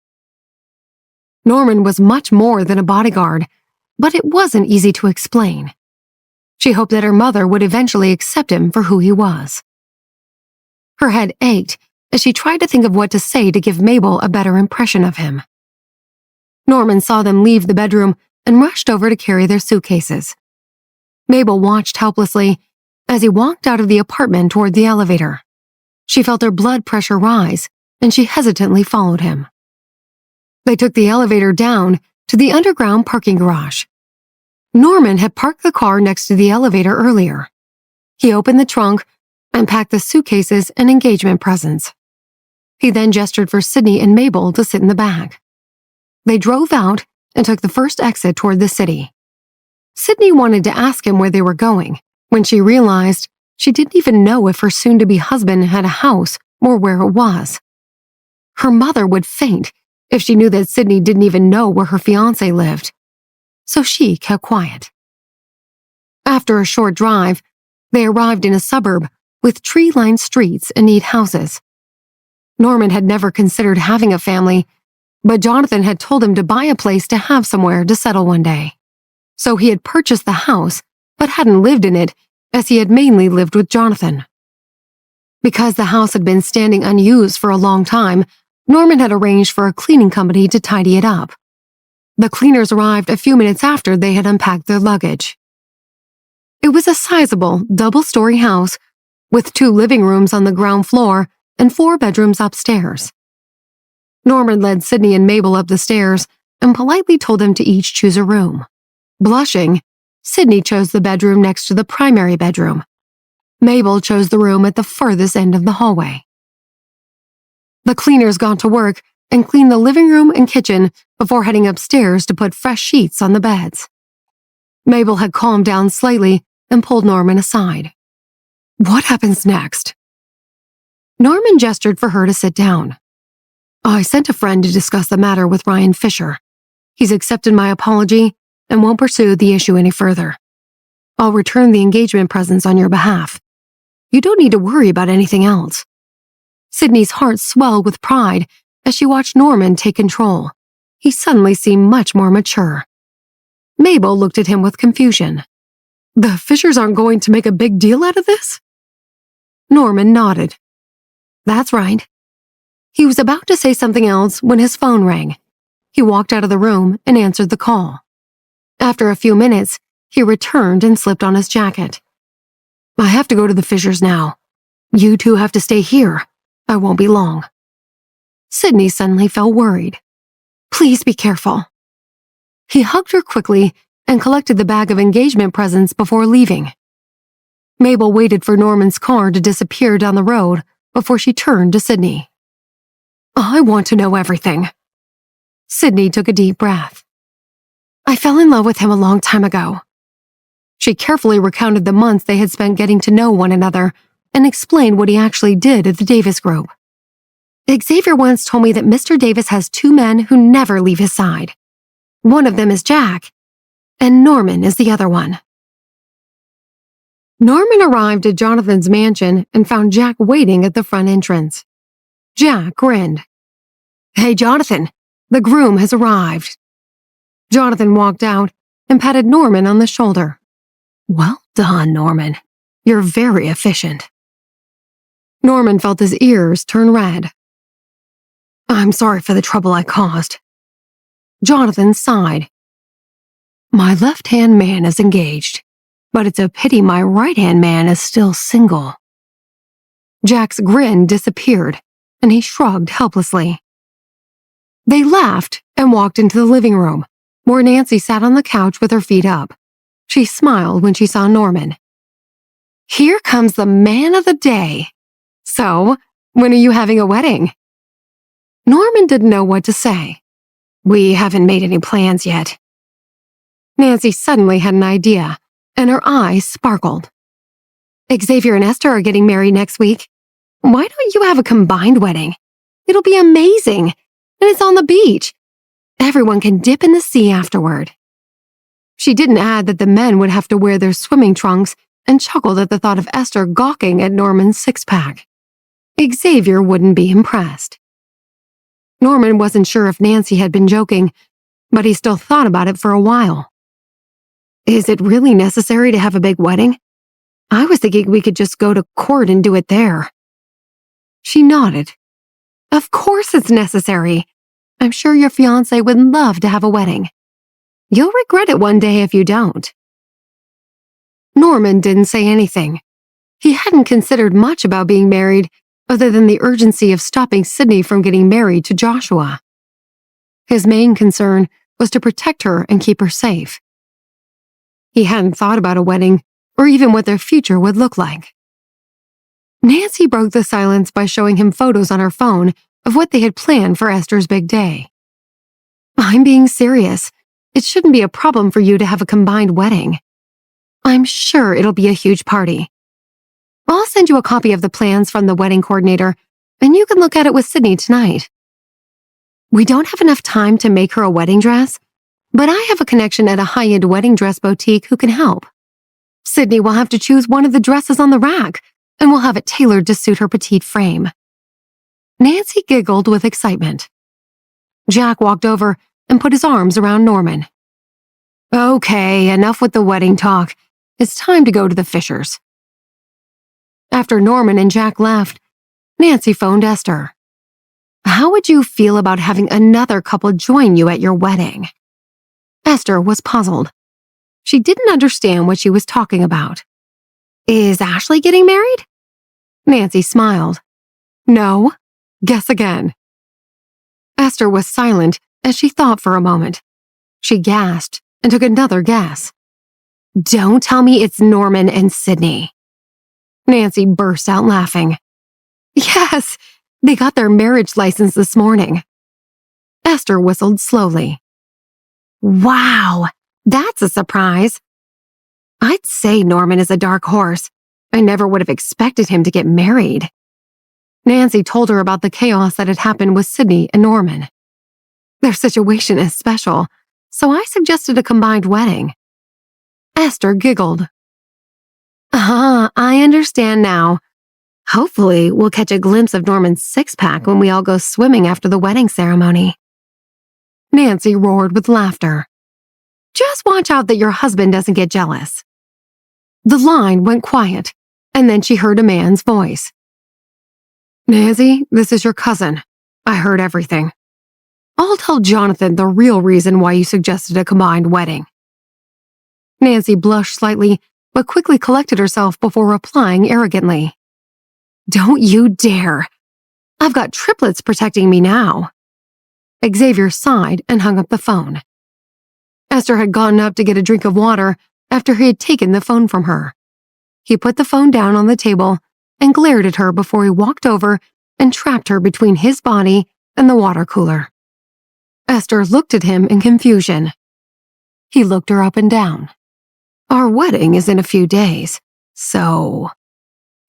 [SPEAKER 1] Norman was much more than a bodyguard, but it wasn't easy to explain. She hoped that her mother would eventually accept him for who he was. Her head ached as she tried to think of what to say to give Mabel a better impression of him. Norman saw them leave the bedroom and rushed over to carry their suitcases. Mabel watched helplessly as he walked out of the apartment toward the elevator. She felt her blood pressure rise, and she hesitantly followed him. They took the elevator down to the underground parking garage. Norman had parked the car next to the elevator earlier. He opened the trunk and packed the suitcases and engagement presents. He then gestured for Sydney and Mabel to sit in the back. They drove out and took the first exit toward the city. Sydney wanted to ask him where they were going, when she realized she didn't even know if her soon-to-be husband had a house or where it was. Her mother would faint if she knew that Sydney didn't even know where her fiancé lived, so she kept quiet. After a short drive, they arrived in a suburb with tree-lined streets and neat houses. Norman had never considered having a family, but Jonathan had told him to buy a place to have somewhere to settle one day. So he had purchased the house, but hadn't lived in it, as he had mainly lived with Jonathan. Because the house had been standing unused for a long time, Norman had arranged for a cleaning company to tidy it up. The cleaners arrived a few minutes after they had unpacked their luggage. It was a sizable, double-story house with 2 living rooms on the ground floor and 4 bedrooms upstairs. Norman led Sydney and Mabel up the stairs and politely told them to each choose a room. Blushing, Sydney chose the bedroom next to the primary bedroom. Mabel chose the room at the furthest end of the hallway. The cleaners got to work and cleaned the living room and kitchen before heading upstairs to put fresh sheets on the beds. Mabel had calmed down slightly and pulled Norman aside. What happens next? Norman gestured for her to sit down. I sent a friend to discuss the matter with Ryan Fisher. He's accepted my apology and won't pursue the issue any further. I'll return the engagement presents on your behalf. You don't need to worry about anything else. Sydney's heart swelled with pride as she watched Norman take control. He suddenly seemed much more mature. Mabel looked at him with confusion. The Fishers aren't going to make a big deal out of this? Norman nodded. That's right. He was about to say something else when his phone rang. He walked out of the room and answered the call. After a few minutes, he returned and slipped on his jacket. I have to go to the Fishers now. You two have to stay here. I won't be long. Sydney suddenly felt worried. Please be careful. He hugged her quickly and collected the bag of engagement presents before leaving. Mabel waited for Norman's car to disappear down the road before she turned to Sydney. I want to know everything. Sydney took a deep breath. I fell in love with him a long time ago. She carefully recounted the months they had spent getting to know one another and explained what he actually did at the Davis Group. Xavier once told me that Mr. Davis has two men who never leave his side. One of them is Jack, and Norman is the other one. Norman arrived at Jonathan's mansion and found Jack waiting at the front entrance. Jack grinned. Hey, Jonathan, the groom has arrived. Jonathan walked out and patted Norman on the shoulder. Well done, Norman. You're very efficient. Norman felt his ears turn red. I'm sorry for the trouble I caused. Jonathan sighed. My left-hand man is engaged, but it's a pity my right-hand man is still single. Jack's grin disappeared, and he shrugged helplessly. They laughed and walked into the living room, where Nancy sat on the couch with her feet up. She smiled when she saw Norman. Here comes the man of the day. So, when are you having a wedding? Norman didn't know what to say. We haven't made any plans yet. Nancy suddenly had an idea, and her eyes sparkled. Xavier and Esther are getting married next week. Why don't you have a combined wedding? It'll be amazing, and it's on the beach. Everyone can dip in the sea afterward. She didn't add that the men would have to wear their swimming trunks and chuckled at the thought of Esther gawking at Norman's six-pack. Xavier wouldn't be impressed. Norman wasn't sure if Nancy had been joking, but he still thought about it for a while. Is it really necessary to have a big wedding? I was thinking we could just go to court and do it there. She nodded. Of course it's necessary. I'm sure your fiancé would love to have a wedding. You'll regret it one day if you don't. Norman didn't say anything. He hadn't considered much about being married other than the urgency of stopping Sydney from getting married to Joshua. His main concern was to protect her and keep her safe. He hadn't thought about a wedding or even what their future would look like. Nancy broke the silence by showing him photos on her phone of what they had planned for Esther's big day. I'm being serious. It shouldn't be a problem for you to have a combined wedding. I'm sure it'll be a huge party. I'll send you a copy of the plans from the wedding coordinator, and you can look at it with Sydney tonight. We don't have enough time to make her a wedding dress, but I have a connection at a high-end wedding dress boutique who can help. Sydney will have to choose one of the dresses on the rack, and we'll have it tailored to suit her petite frame. Nancy giggled with excitement. Jack walked over and put his arms around Norman. Okay, enough with the wedding talk. It's time to go to the Fishers. After Norman and Jack left, Nancy phoned Esther. How would you feel about having another couple join you at your wedding? Esther was puzzled. She didn't understand what she was talking about. Is Ashley getting married? Nancy smiled. No. Guess again. Esther was silent as she thought for a moment. She gasped and took another guess. Don't tell me it's Norman and Sydney. Nancy burst out laughing. Yes, they got their marriage license this morning. Esther whistled slowly. Wow, that's a surprise. I'd say Norman is a dark horse. I never would have expected him to get married. Nancy told her about the chaos that had happened with Sydney and Norman. Their situation is special, so I suggested a combined wedding. Esther giggled. I understand now. Hopefully, we'll catch a glimpse of Norman's six-pack when we all go swimming after the wedding ceremony. Nancy roared with laughter. Just watch out that your husband doesn't get jealous. The line went quiet, and then she heard a man's voice. Nancy, this is your cousin. I heard everything. I'll tell Jonathan the real reason why you suggested a combined wedding. Nancy blushed slightly, but quickly collected herself before replying arrogantly. Don't you dare. I've got triplets protecting me now. Xavier sighed and hung up the phone. Esther had gotten up to get a drink of water after he had taken the phone from her. He put the phone down on the table and glared at her before he walked over and trapped her between his body and the water cooler. Esther looked at him in confusion. He looked her up and down. Our wedding is in a few days, so...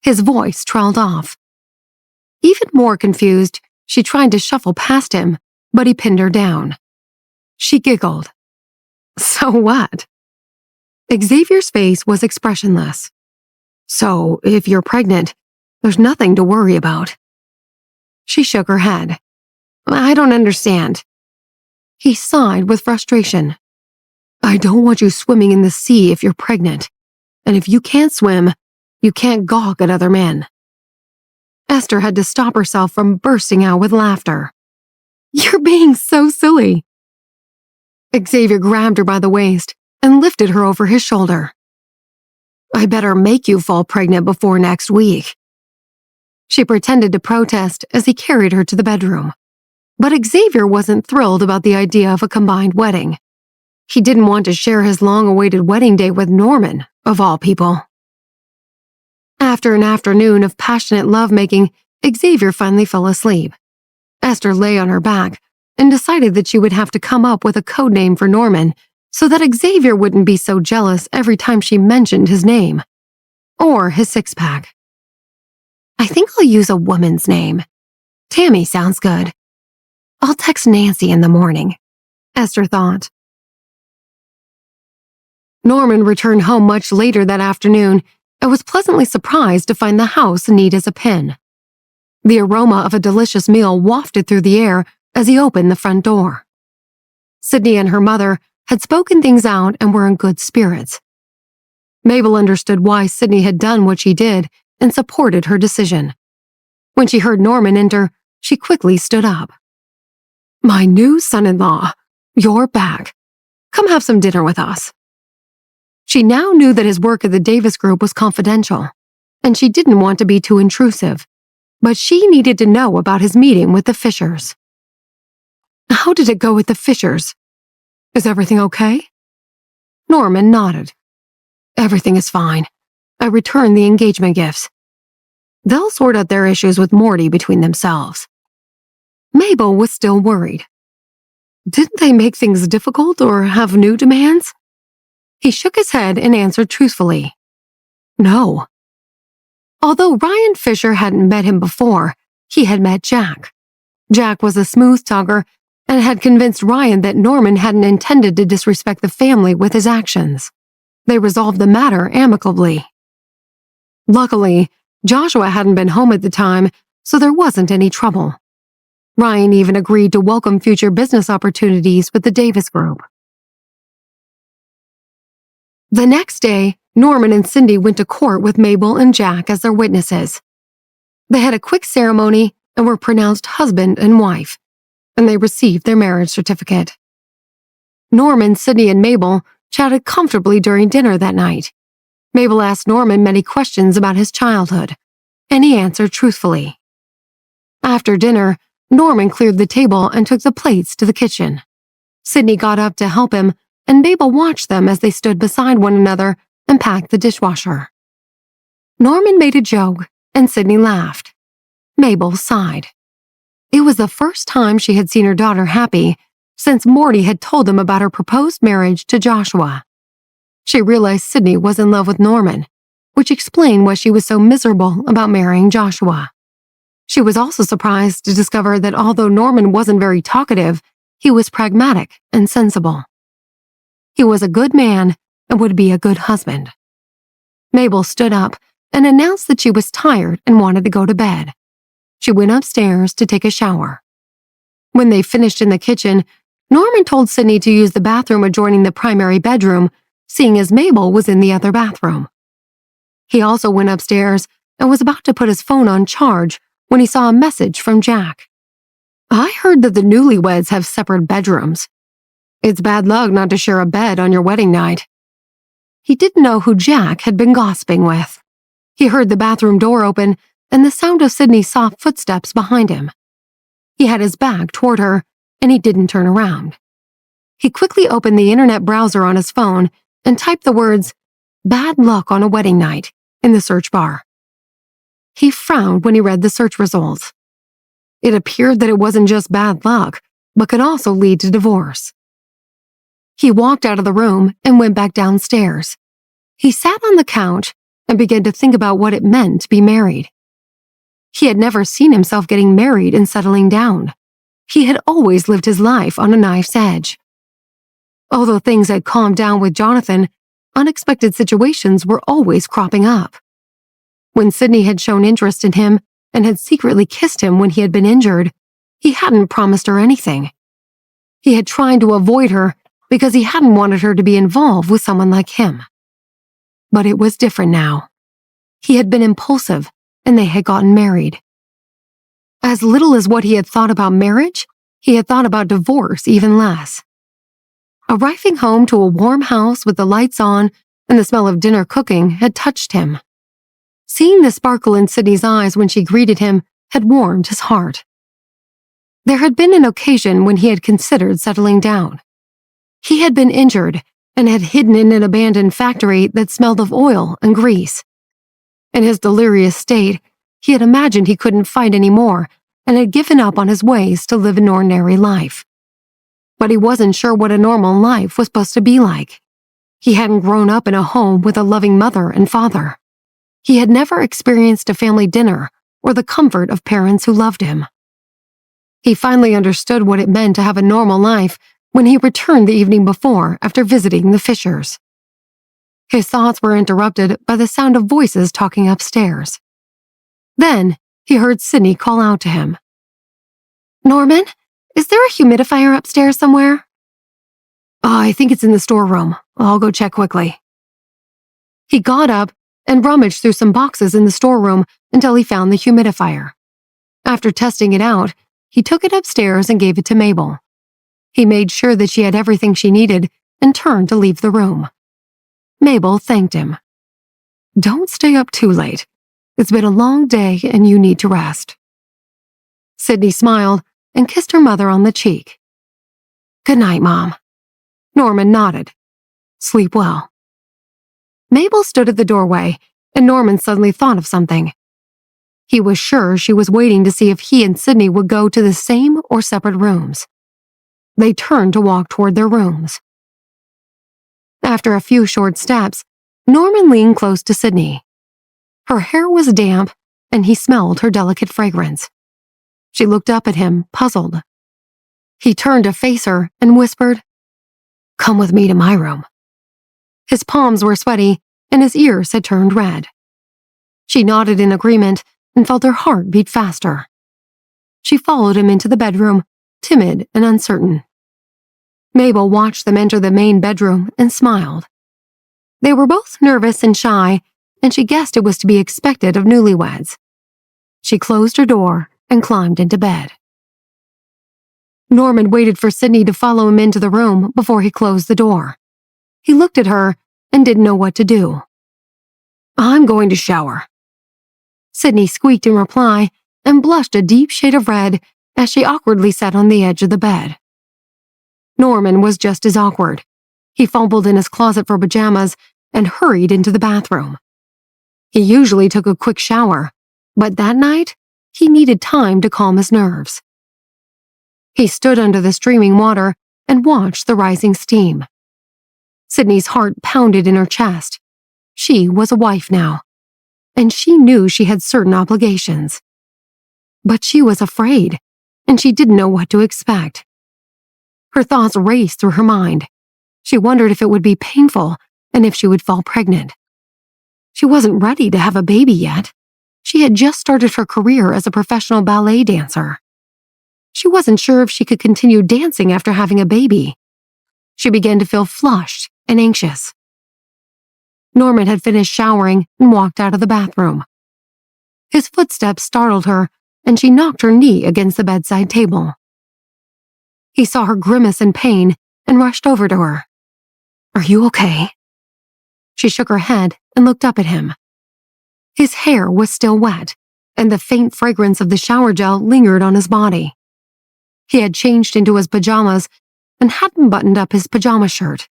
[SPEAKER 1] His voice trailed off. Even more confused, she tried to shuffle past him, but he pinned her down. She giggled. So what? Xavier's face was expressionless. So, if you're pregnant, there's nothing to worry about. She shook her head. I don't understand. He sighed with frustration. I don't want you swimming in the sea if you're pregnant. And if you can't swim, you can't gawk at other men. Esther had to stop herself from bursting out with laughter. You're being so silly. Xavier grabbed her by the waist and lifted her over his shoulder. I better make you fall pregnant before next week. She pretended to protest as he carried her to the bedroom. But Xavier wasn't thrilled about the idea of a combined wedding. He didn't want to share his long-awaited wedding day with Norman, of all people. After an afternoon of passionate lovemaking, Xavier finally fell asleep. Esther lay on her back and decided that she would have to come up with a code name for Norman so that Xavier wouldn't be so jealous every time she mentioned his name. Or his six-pack. I think I'll use a woman's name. Tammy sounds good. I'll text Nancy in the morning, Esther thought. Norman returned home much later that afternoon and was pleasantly surprised to find the house neat as a pin. The aroma of a delicious meal wafted through the air as he opened the front door. Sydney and her mother had spoken things out and were in good spirits. Mabel understood why Sydney had done what she did and supported her decision. When she heard Norman enter, she quickly stood up. My new son-in-law, you're back. Come have some dinner with us. She now knew that his work at the Davis Group was confidential, and she didn't want to be too intrusive, but she needed to know about his meeting with the Fishers. How did it go with the Fishers? Is everything okay? Norman nodded. Everything is fine. I returned the engagement gifts. They'll sort out their issues with Morty between themselves. Mabel was still worried. Didn't they make things difficult or have new demands? He shook his head and answered truthfully. No. Although Ryan Fisher hadn't met him before, he had met Jack. Jack was a smooth talker and had convinced Ryan that Norman hadn't intended to disrespect the family with his actions. They resolved the matter amicably. Luckily, Joshua hadn't been home at the time, so there wasn't any trouble. Ryan even agreed to welcome future business opportunities with the Davis Group. The next day, Norman and Cindy went to court with Mabel and Jack as their witnesses. They had a quick ceremony and were pronounced husband and wife, and they received their marriage certificate. Norman, Cindy, and Mabel chatted comfortably during dinner that night. Mabel asked Norman many questions about his childhood, and he answered truthfully. After dinner, Norman cleared the table and took the plates to the kitchen. Sydney got up to help him, and Mabel watched them as they stood beside one another and packed the dishwasher. Norman made a joke, and Sydney laughed. Mabel sighed. It was the first time she had seen her daughter happy since Morty had told them about her proposed marriage to Joshua. She realized Sydney was in love with Norman, which explained why she was so miserable about marrying Joshua. She was also surprised to discover that although Norman wasn't very talkative, he was pragmatic and sensible. He was a good man and would be a good husband. Mabel stood up and announced that she was tired and wanted to go to bed. She went upstairs to take a shower. When they finished in the kitchen, Norman told Sydney to use the bathroom adjoining the primary bedroom, seeing as Mabel was in the other bathroom. He also went upstairs and was about to put his phone on charge when he saw a message from Jack. "I heard that the newlyweds have separate bedrooms. It's bad luck not to share a bed on your wedding night." He didn't know who Jack had been gossiping with. He heard the bathroom door open and the sound of Sydney's soft footsteps behind him. He had his back toward her, and he didn't turn around. He quickly opened the internet browser on his phone and typed the words, "bad luck on a wedding night," in the search bar. He frowned when he read the search results. It appeared that it wasn't just bad luck, but could also lead to divorce. He walked out of the room and went back downstairs. He sat on the couch and began to think about what it meant to be married. He had never seen himself getting married and settling down. He had always lived his life on a knife's edge. Although things had calmed down with Jonathan, unexpected situations were always cropping up. When Sydney had shown interest in him and had secretly kissed him when he had been injured, he hadn't promised her anything. He had tried to avoid her because he hadn't wanted her to be involved with someone like him. But it was different now. He had been impulsive, and they had gotten married. As little as what he had thought about marriage, he had thought about divorce even less. Arriving home to a warm house with the lights on and the smell of dinner cooking had touched him. Seeing the sparkle in Sydney's eyes when she greeted him had warmed his heart. There had been an occasion when he had considered settling down. He had been injured and had hidden in an abandoned factory that smelled of oil and grease. In his delirious state, he had imagined he couldn't fight anymore and had given up on his ways to live an ordinary life. But he wasn't sure what a normal life was supposed to be like. He hadn't grown up in a home with a loving mother and father. He had never experienced a family dinner or the comfort of parents who loved him. He finally understood what it meant to have a normal life when he returned the evening before after visiting the Fishers. His thoughts were interrupted by the sound of voices talking upstairs. Then he heard Sydney call out to him. "Norman, is there a humidifier upstairs somewhere?" "I think it's in the storeroom. I'll go check quickly." He got up and rummaged through some boxes in the storeroom until he found the humidifier. After testing it out, he took it upstairs and gave it to Mabel. He made sure that she had everything she needed and turned to leave the room. Mabel thanked him. "Don't stay up too late. It's been a long day and you need to rest." Sydney smiled and kissed her mother on the cheek. "Good night, Mom." Norman nodded. "Sleep well." Mabel stood at the doorway, and Norman suddenly thought of something. He was sure she was waiting to see if he and Sydney would go to the same or separate rooms. They turned to walk toward their rooms. After a few short steps, Norman leaned close to Sydney. Her hair was damp, and he smelled her delicate fragrance. She looked up at him, puzzled. He turned to face her and whispered, "Come with me to my room." His palms were sweaty, and his ears had turned red. She nodded in agreement and felt her heart beat faster. She followed him into the bedroom, timid and uncertain. Mabel watched them enter the main bedroom and smiled. They were both nervous and shy, and she guessed it was to be expected of newlyweds. She closed her door and climbed into bed. Norman waited for Sydney to follow him into the room before he closed the door. He looked at her and didn't know what to do. "I'm going to shower." Sydney squeaked in reply and blushed a deep shade of red as she awkwardly sat on the edge of the bed. Norman was just as awkward. He fumbled in his closet for pajamas and hurried into the bathroom. He usually took a quick shower, but that night, he needed time to calm his nerves. He stood under the streaming water and watched the rising steam. Sydney's heart pounded in her chest. She was a wife now, and she knew she had certain obligations. But she was afraid, and she didn't know what to expect. Her thoughts raced through her mind. She wondered if it would be painful and if she would fall pregnant. She wasn't ready to have a baby yet. She had just started her career as a professional ballet dancer. She wasn't sure if she could continue dancing after having a baby. She began to feel flushed and anxious. Norman had finished showering and walked out of the bathroom. His footsteps startled her, and she knocked her knee against the bedside table. He saw her grimace in pain and rushed over to her. "Are you okay?" She shook her head and looked up at him. His hair was still wet, and the faint fragrance of the shower gel lingered on his body. He had changed into his pajamas and hadn't buttoned up his pajama shirt.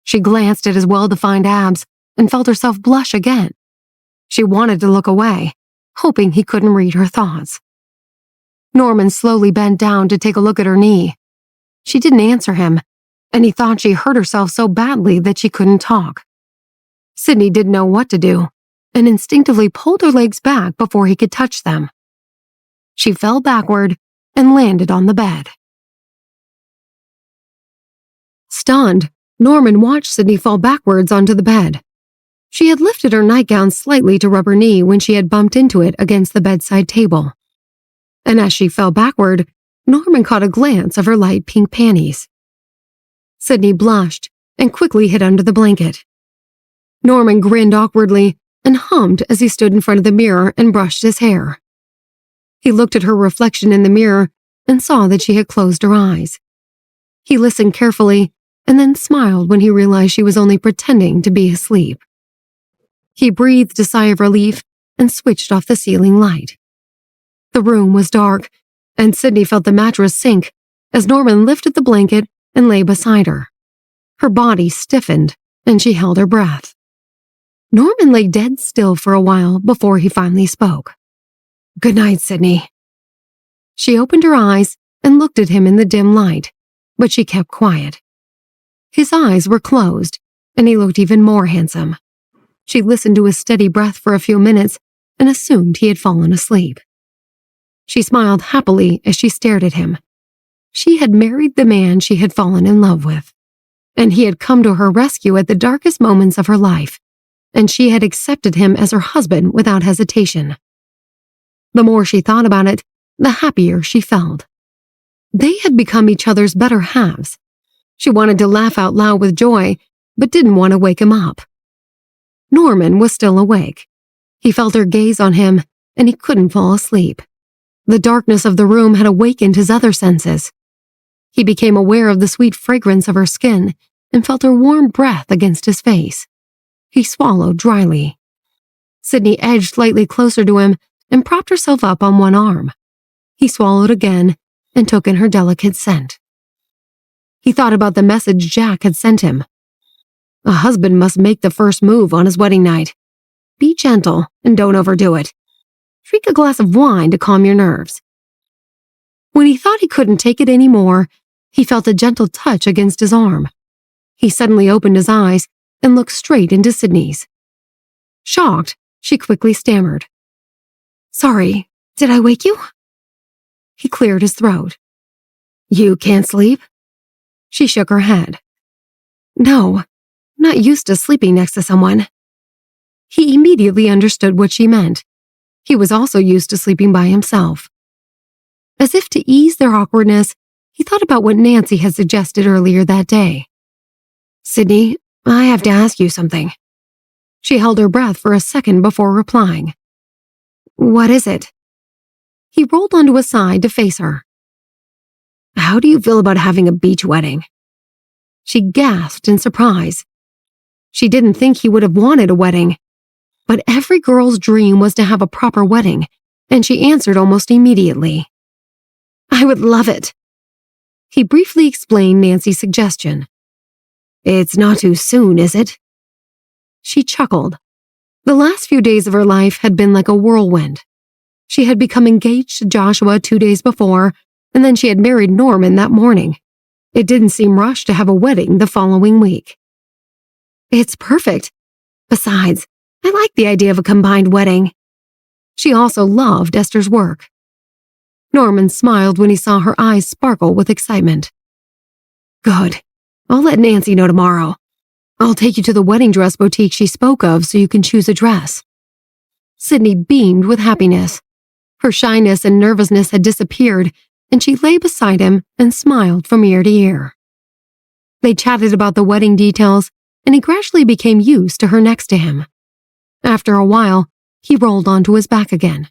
[SPEAKER 1] She glanced at his well-defined abs and felt herself blush again. She wanted to look away, hoping he couldn't read her thoughts. Norman slowly bent down to take a look at her knee. She didn't answer him, and he thought she hurt herself so badly that she couldn't talk. Sydney didn't know what to do, and instinctively pulled her legs back before he could touch them. She fell backward and landed on the bed. Stunned, Norman watched Sydney fall backwards onto the bed. She had lifted her nightgown slightly to rub her knee when she had bumped into it against the bedside table. And as she fell backward, Norman caught a glance of her light pink panties. Sydney blushed and quickly hid under the blanket. Norman grinned awkwardly and hummed as he stood in front of the mirror and brushed his hair. He looked at her reflection in the mirror and saw that she had closed her eyes. He listened carefully and then smiled when he realized she was only pretending to be asleep. He breathed a sigh of relief and switched off the ceiling light. The room was dark, and Sydney felt the mattress sink as Norman lifted the blanket and lay beside her. Her body stiffened, and she held her breath. Norman lay dead still for a while before he finally spoke. "Good night, Sydney." She opened her eyes and looked at him in the dim light, but she kept quiet. His eyes were closed, and he looked even more handsome. She listened to his steady breath for a few minutes and assumed he had fallen asleep. She smiled happily as she stared at him. She had married the man she had fallen in love with, and he had come to her rescue at the darkest moments of her life, and she had accepted him as her husband without hesitation. The more she thought about it, the happier she felt. They had become each other's better halves. She wanted to laugh out loud with joy, but didn't want to wake him up. Norman was still awake. He felt her gaze on him, and he couldn't fall asleep. The darkness of the room had awakened his other senses. He became aware of the sweet fragrance of her skin and felt her warm breath against his face. He swallowed dryly. Sydney edged slightly closer to him and propped herself up on one arm. He swallowed again and took in her delicate scent. He thought about the message Jack had sent him. A husband must make the first move on his wedding night. Be gentle and don't overdo it. Drink a glass of wine to calm your nerves. When he thought he couldn't take it any more, he felt a gentle touch against his arm. He suddenly opened his eyes and looked straight into Sydney's. Shocked, she quickly stammered. "Sorry, did I wake you?" He cleared his throat. "You can't sleep?" She shook her head. "No, I'm not used to sleeping next to someone." He immediately understood what she meant. He was also used to sleeping by himself. As if to ease their awkwardness, he thought about what Nancy had suggested earlier that day. "Sydney, I have to ask you something." She held her breath for a second before replying. "What is it?" He rolled onto his side to face her. "How do you feel about having a beach wedding?" She gasped in surprise. She didn't think he would have wanted a wedding, but every girl's dream was to have a proper wedding, and she answered almost immediately. "I would love it." He briefly explained Nancy's suggestion. "It's not too soon, is it?" She chuckled. The last few days of her life had been like a whirlwind. She had become engaged to Joshua 2 days before, and then she had married Norman that morning. It didn't seem rushed to have a wedding the following week. It's perfect. Besides, I like the idea of a combined wedding. She also loved Esther's work. Norman smiled when he saw her eyes sparkle with excitement. Good. I'll let Nancy know tomorrow. I'll take you to the wedding dress boutique she spoke of so you can choose a dress. Sydney beamed with happiness. Her shyness and nervousness had disappeared, and she lay beside him and smiled from ear to ear. They chatted about the wedding details, and he gradually became used to her next to him. After a while, he rolled onto his back again.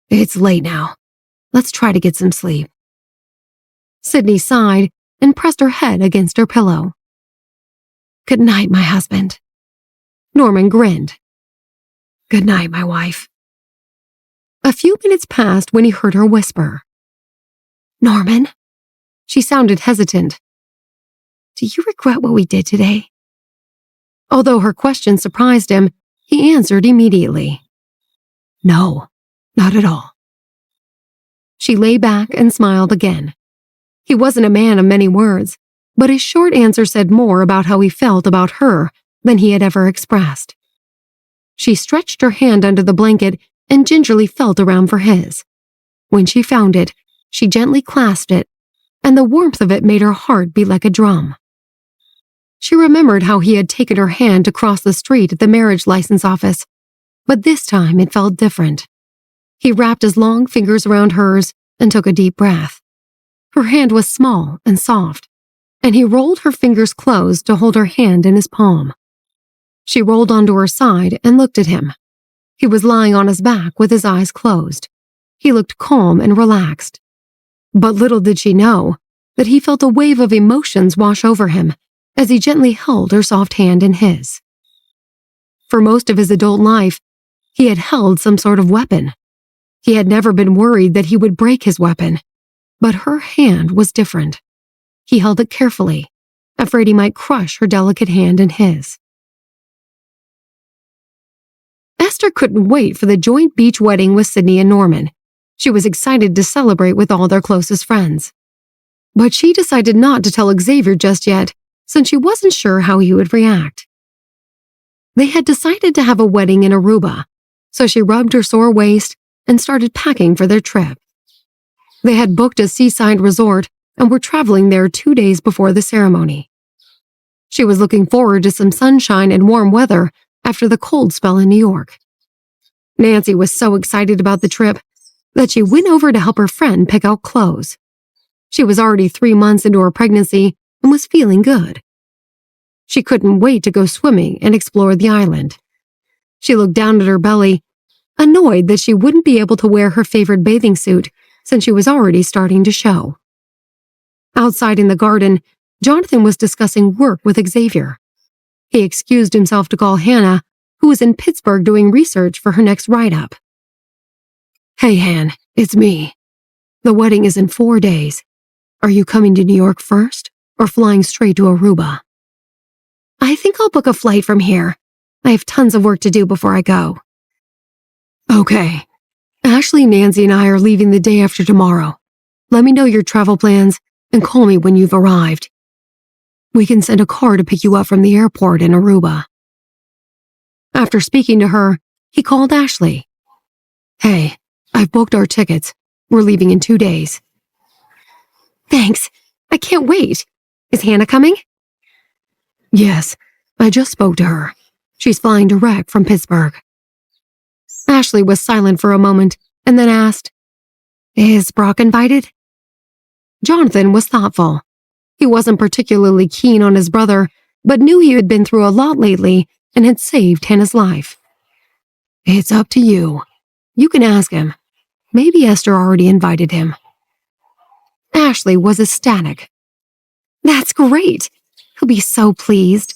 [SPEAKER 1] It's late now. Let's try to get some sleep. Sydney sighed and pressed her head against her pillow. Good night, my husband. Norman grinned. Good night, my wife. A few minutes passed when he heard her whisper. Norman? She sounded hesitant. Do you regret what we did today? Although her question surprised him, he answered immediately. No, not at all. She lay back and smiled again. He wasn't a man of many words, but his short answer said more about how he felt about her than he had ever expressed. She stretched her hand under the blanket and gingerly felt around for his. When she found it, she gently clasped it, and the warmth of it made her heart beat like a drum. She remembered how he had taken her hand to cross the street at the marriage license office, but this time it felt different. He wrapped his long fingers around hers and took a deep breath. Her hand was small and soft, and he rolled her fingers close to hold her hand in his palm. She rolled onto her side and looked at him. He was lying on his back with his eyes closed. He looked calm and relaxed. But little did she know that he felt a wave of emotions wash over him as he gently held her soft hand in his. For most of his adult life, he had held some sort of weapon. He had never been worried that he would break his weapon, but her hand was different. He held it carefully, afraid he might crush her delicate hand in his. Esther couldn't wait for the joint beach wedding with Sydney and Norman. She was excited to celebrate with all their closest friends. But she decided not to tell Xavier just yet, since she wasn't sure how he would react. They had decided to have a wedding in Aruba, so she rubbed her sore waist and started packing for their trip. They had booked a seaside resort and were traveling there 2 days before the ceremony. She was looking forward to some sunshine and warm weather after the cold spell in New York. Nancy was so excited about the trip that she went over to help her friend pick out clothes. She was already 3 months into her pregnancy and was feeling good. She couldn't wait to go swimming and explore the island. She looked down at her belly, annoyed that she wouldn't be able to wear her favorite bathing suit since she was already starting to show. Outside in the garden, Jonathan was discussing work with Xavier. He excused himself to call Hannah, who was in Pittsburgh doing research for her next write-up. Hey, Han, it's me. The wedding is in 4 days. Are you coming to New York first or flying straight to Aruba? I think I'll book a flight from here. I have tons of work to do before I go. Okay. Ashley, Nancy, and I are leaving the day after tomorrow. Let me know your travel plans and call me when you've arrived. We can send a car to pick you up from the airport in Aruba. After speaking to her, he called Ashley. Hey, I've booked our tickets. We're leaving in 2 days. Thanks. I can't wait. Is Hannah coming? Yes, I just spoke to her. She's flying direct from Pittsburgh. Ashley was silent for a moment and then asked, Is Brock invited? Jonathan was thoughtful. He wasn't particularly keen on his brother, but knew he had been through a lot lately and had saved Hannah's life. It's up to you. You can ask him. Maybe Esther already invited him. Ashley was ecstatic. That's great. He'll be so pleased.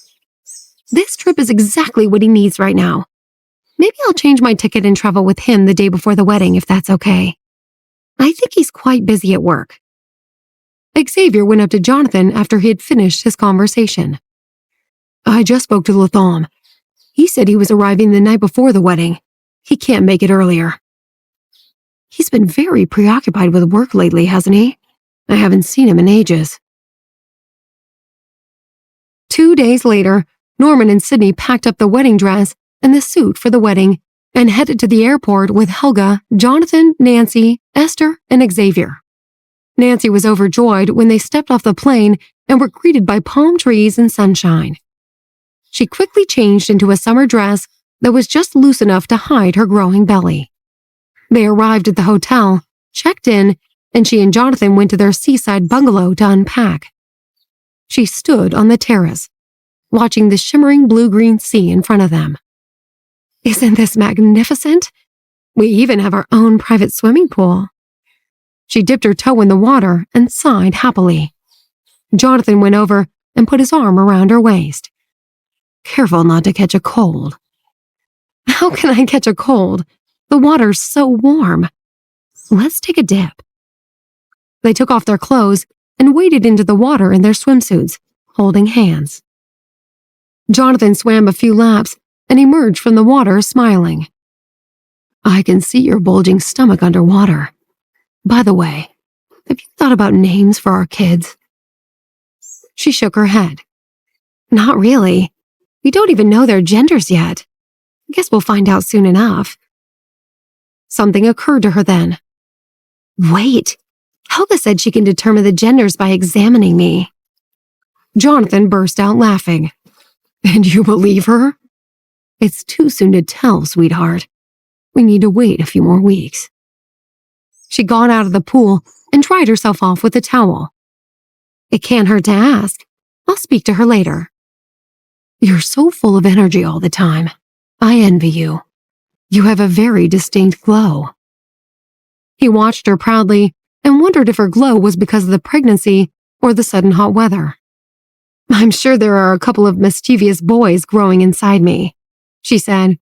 [SPEAKER 1] This trip is exactly what he needs right now. Maybe I'll change my ticket and travel with him the day before the wedding if that's okay. I think he's quite busy at work. Xavier went up to Jonathan after he had finished his conversation. I just spoke to Latham. He said he was arriving the night before the wedding. He can't make it earlier. He's been very preoccupied with work lately, hasn't he? I haven't seen him in ages. 2 days later, Norman and Sydney packed up the wedding dress and the suit for the wedding and headed to the airport with Helga, Jonathan, Nancy, Esther, and Xavier. Nancy was overjoyed when they stepped off the plane and were greeted by palm trees and sunshine. She quickly changed into a summer dress that was just loose enough to hide her growing belly. They arrived at the hotel, checked in, and she and Jonathan went to their seaside bungalow to unpack. She stood on the terrace, watching the shimmering blue-green sea in front of them. "Isn't this magnificent? We even have our own private swimming pool." She dipped her toe in the water and sighed happily. Jonathan went over and put his arm around her waist. "Careful not to catch a cold." "How can I catch a cold? The water's so warm. Let's take a dip." They took off their clothes and waded into the water in their swimsuits, holding hands. Jonathan swam a few laps and emerged from the water smiling. "I can see your bulging stomach underwater. By the way, have you thought about names for our kids?" She shook her head. "Not really. We don't even know their genders yet. I guess we'll find out soon enough." Something occurred to her then. "Wait, Helga said she can determine the genders by examining me." Jonathan burst out laughing. "And you believe her?" "It's too soon to tell, sweetheart. We need to wait a few more weeks." She got out of the pool and dried herself off with a towel. "It can't hurt to ask. I'll speak to her later." "You're so full of energy all the time. I envy you. You have a very distinct glow." He watched her proudly and wondered if her glow was because of the pregnancy or the sudden hot weather. "I'm sure there are a couple of mischievous boys growing inside me," she said.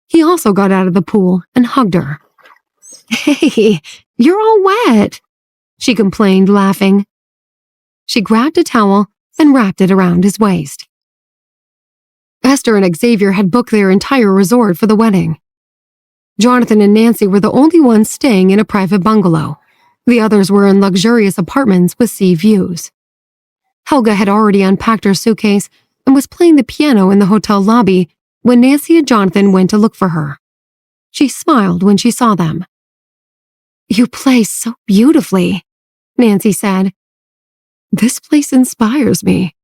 [SPEAKER 1] He also got out of the pool and hugged her. "Hey, you're all wet," she complained, laughing. She grabbed a towel and wrapped it around his waist. Esther and Xavier had booked their entire resort for the wedding. Jonathan and Nancy were the only ones staying in a private bungalow. The others were in luxurious apartments with sea views. Helga had already unpacked her suitcase and was playing the piano in the hotel lobby when Nancy and Jonathan went to look for her. She smiled when she saw them. "You play so beautifully," Nancy said. "This place inspires me.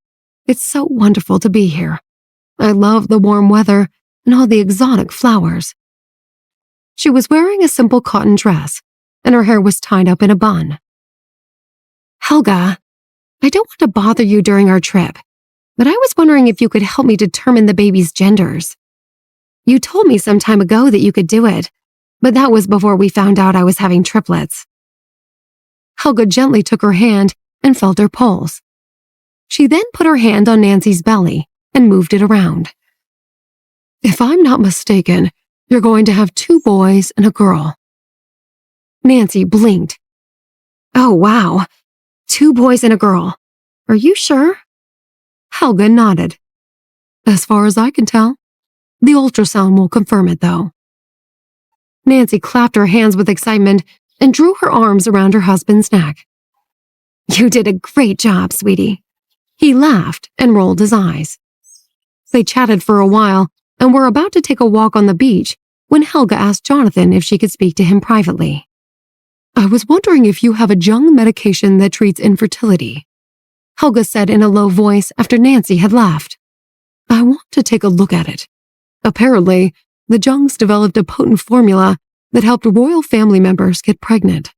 [SPEAKER 1] It's so wonderful to be here. I love the warm weather and all the exotic flowers." She was wearing a simple cotton dress, and her hair was tied up in a bun. "Helga, I don't want to bother you during our trip, but I was wondering if you could help me determine the baby's genders. You told me some time ago that you could do it, but that was before we found out I was having triplets." Helga gently took her hand and felt her pulse. She then put her hand on Nancy's belly and moved it around. "If I'm not mistaken, you're going to have 2 boys and a girl." Nancy blinked. "Oh, wow. 2 boys and a girl. Are you sure?" Helga nodded. "As far as I can tell. The ultrasound will confirm it, though." Nancy clapped her hands with excitement and drew her arms around her husband's neck. "You did a great job, sweetie." He laughed and rolled his eyes. They chatted for a while and were about to take a walk on the beach when Helga asked Jonathan if she could speak to him privately. "I was wondering if you have a Jung medication that treats infertility," Helga said in a low voice after Nancy had left. "I want to take a look at it. Apparently, the Jungs developed a potent formula that helped royal family members get pregnant."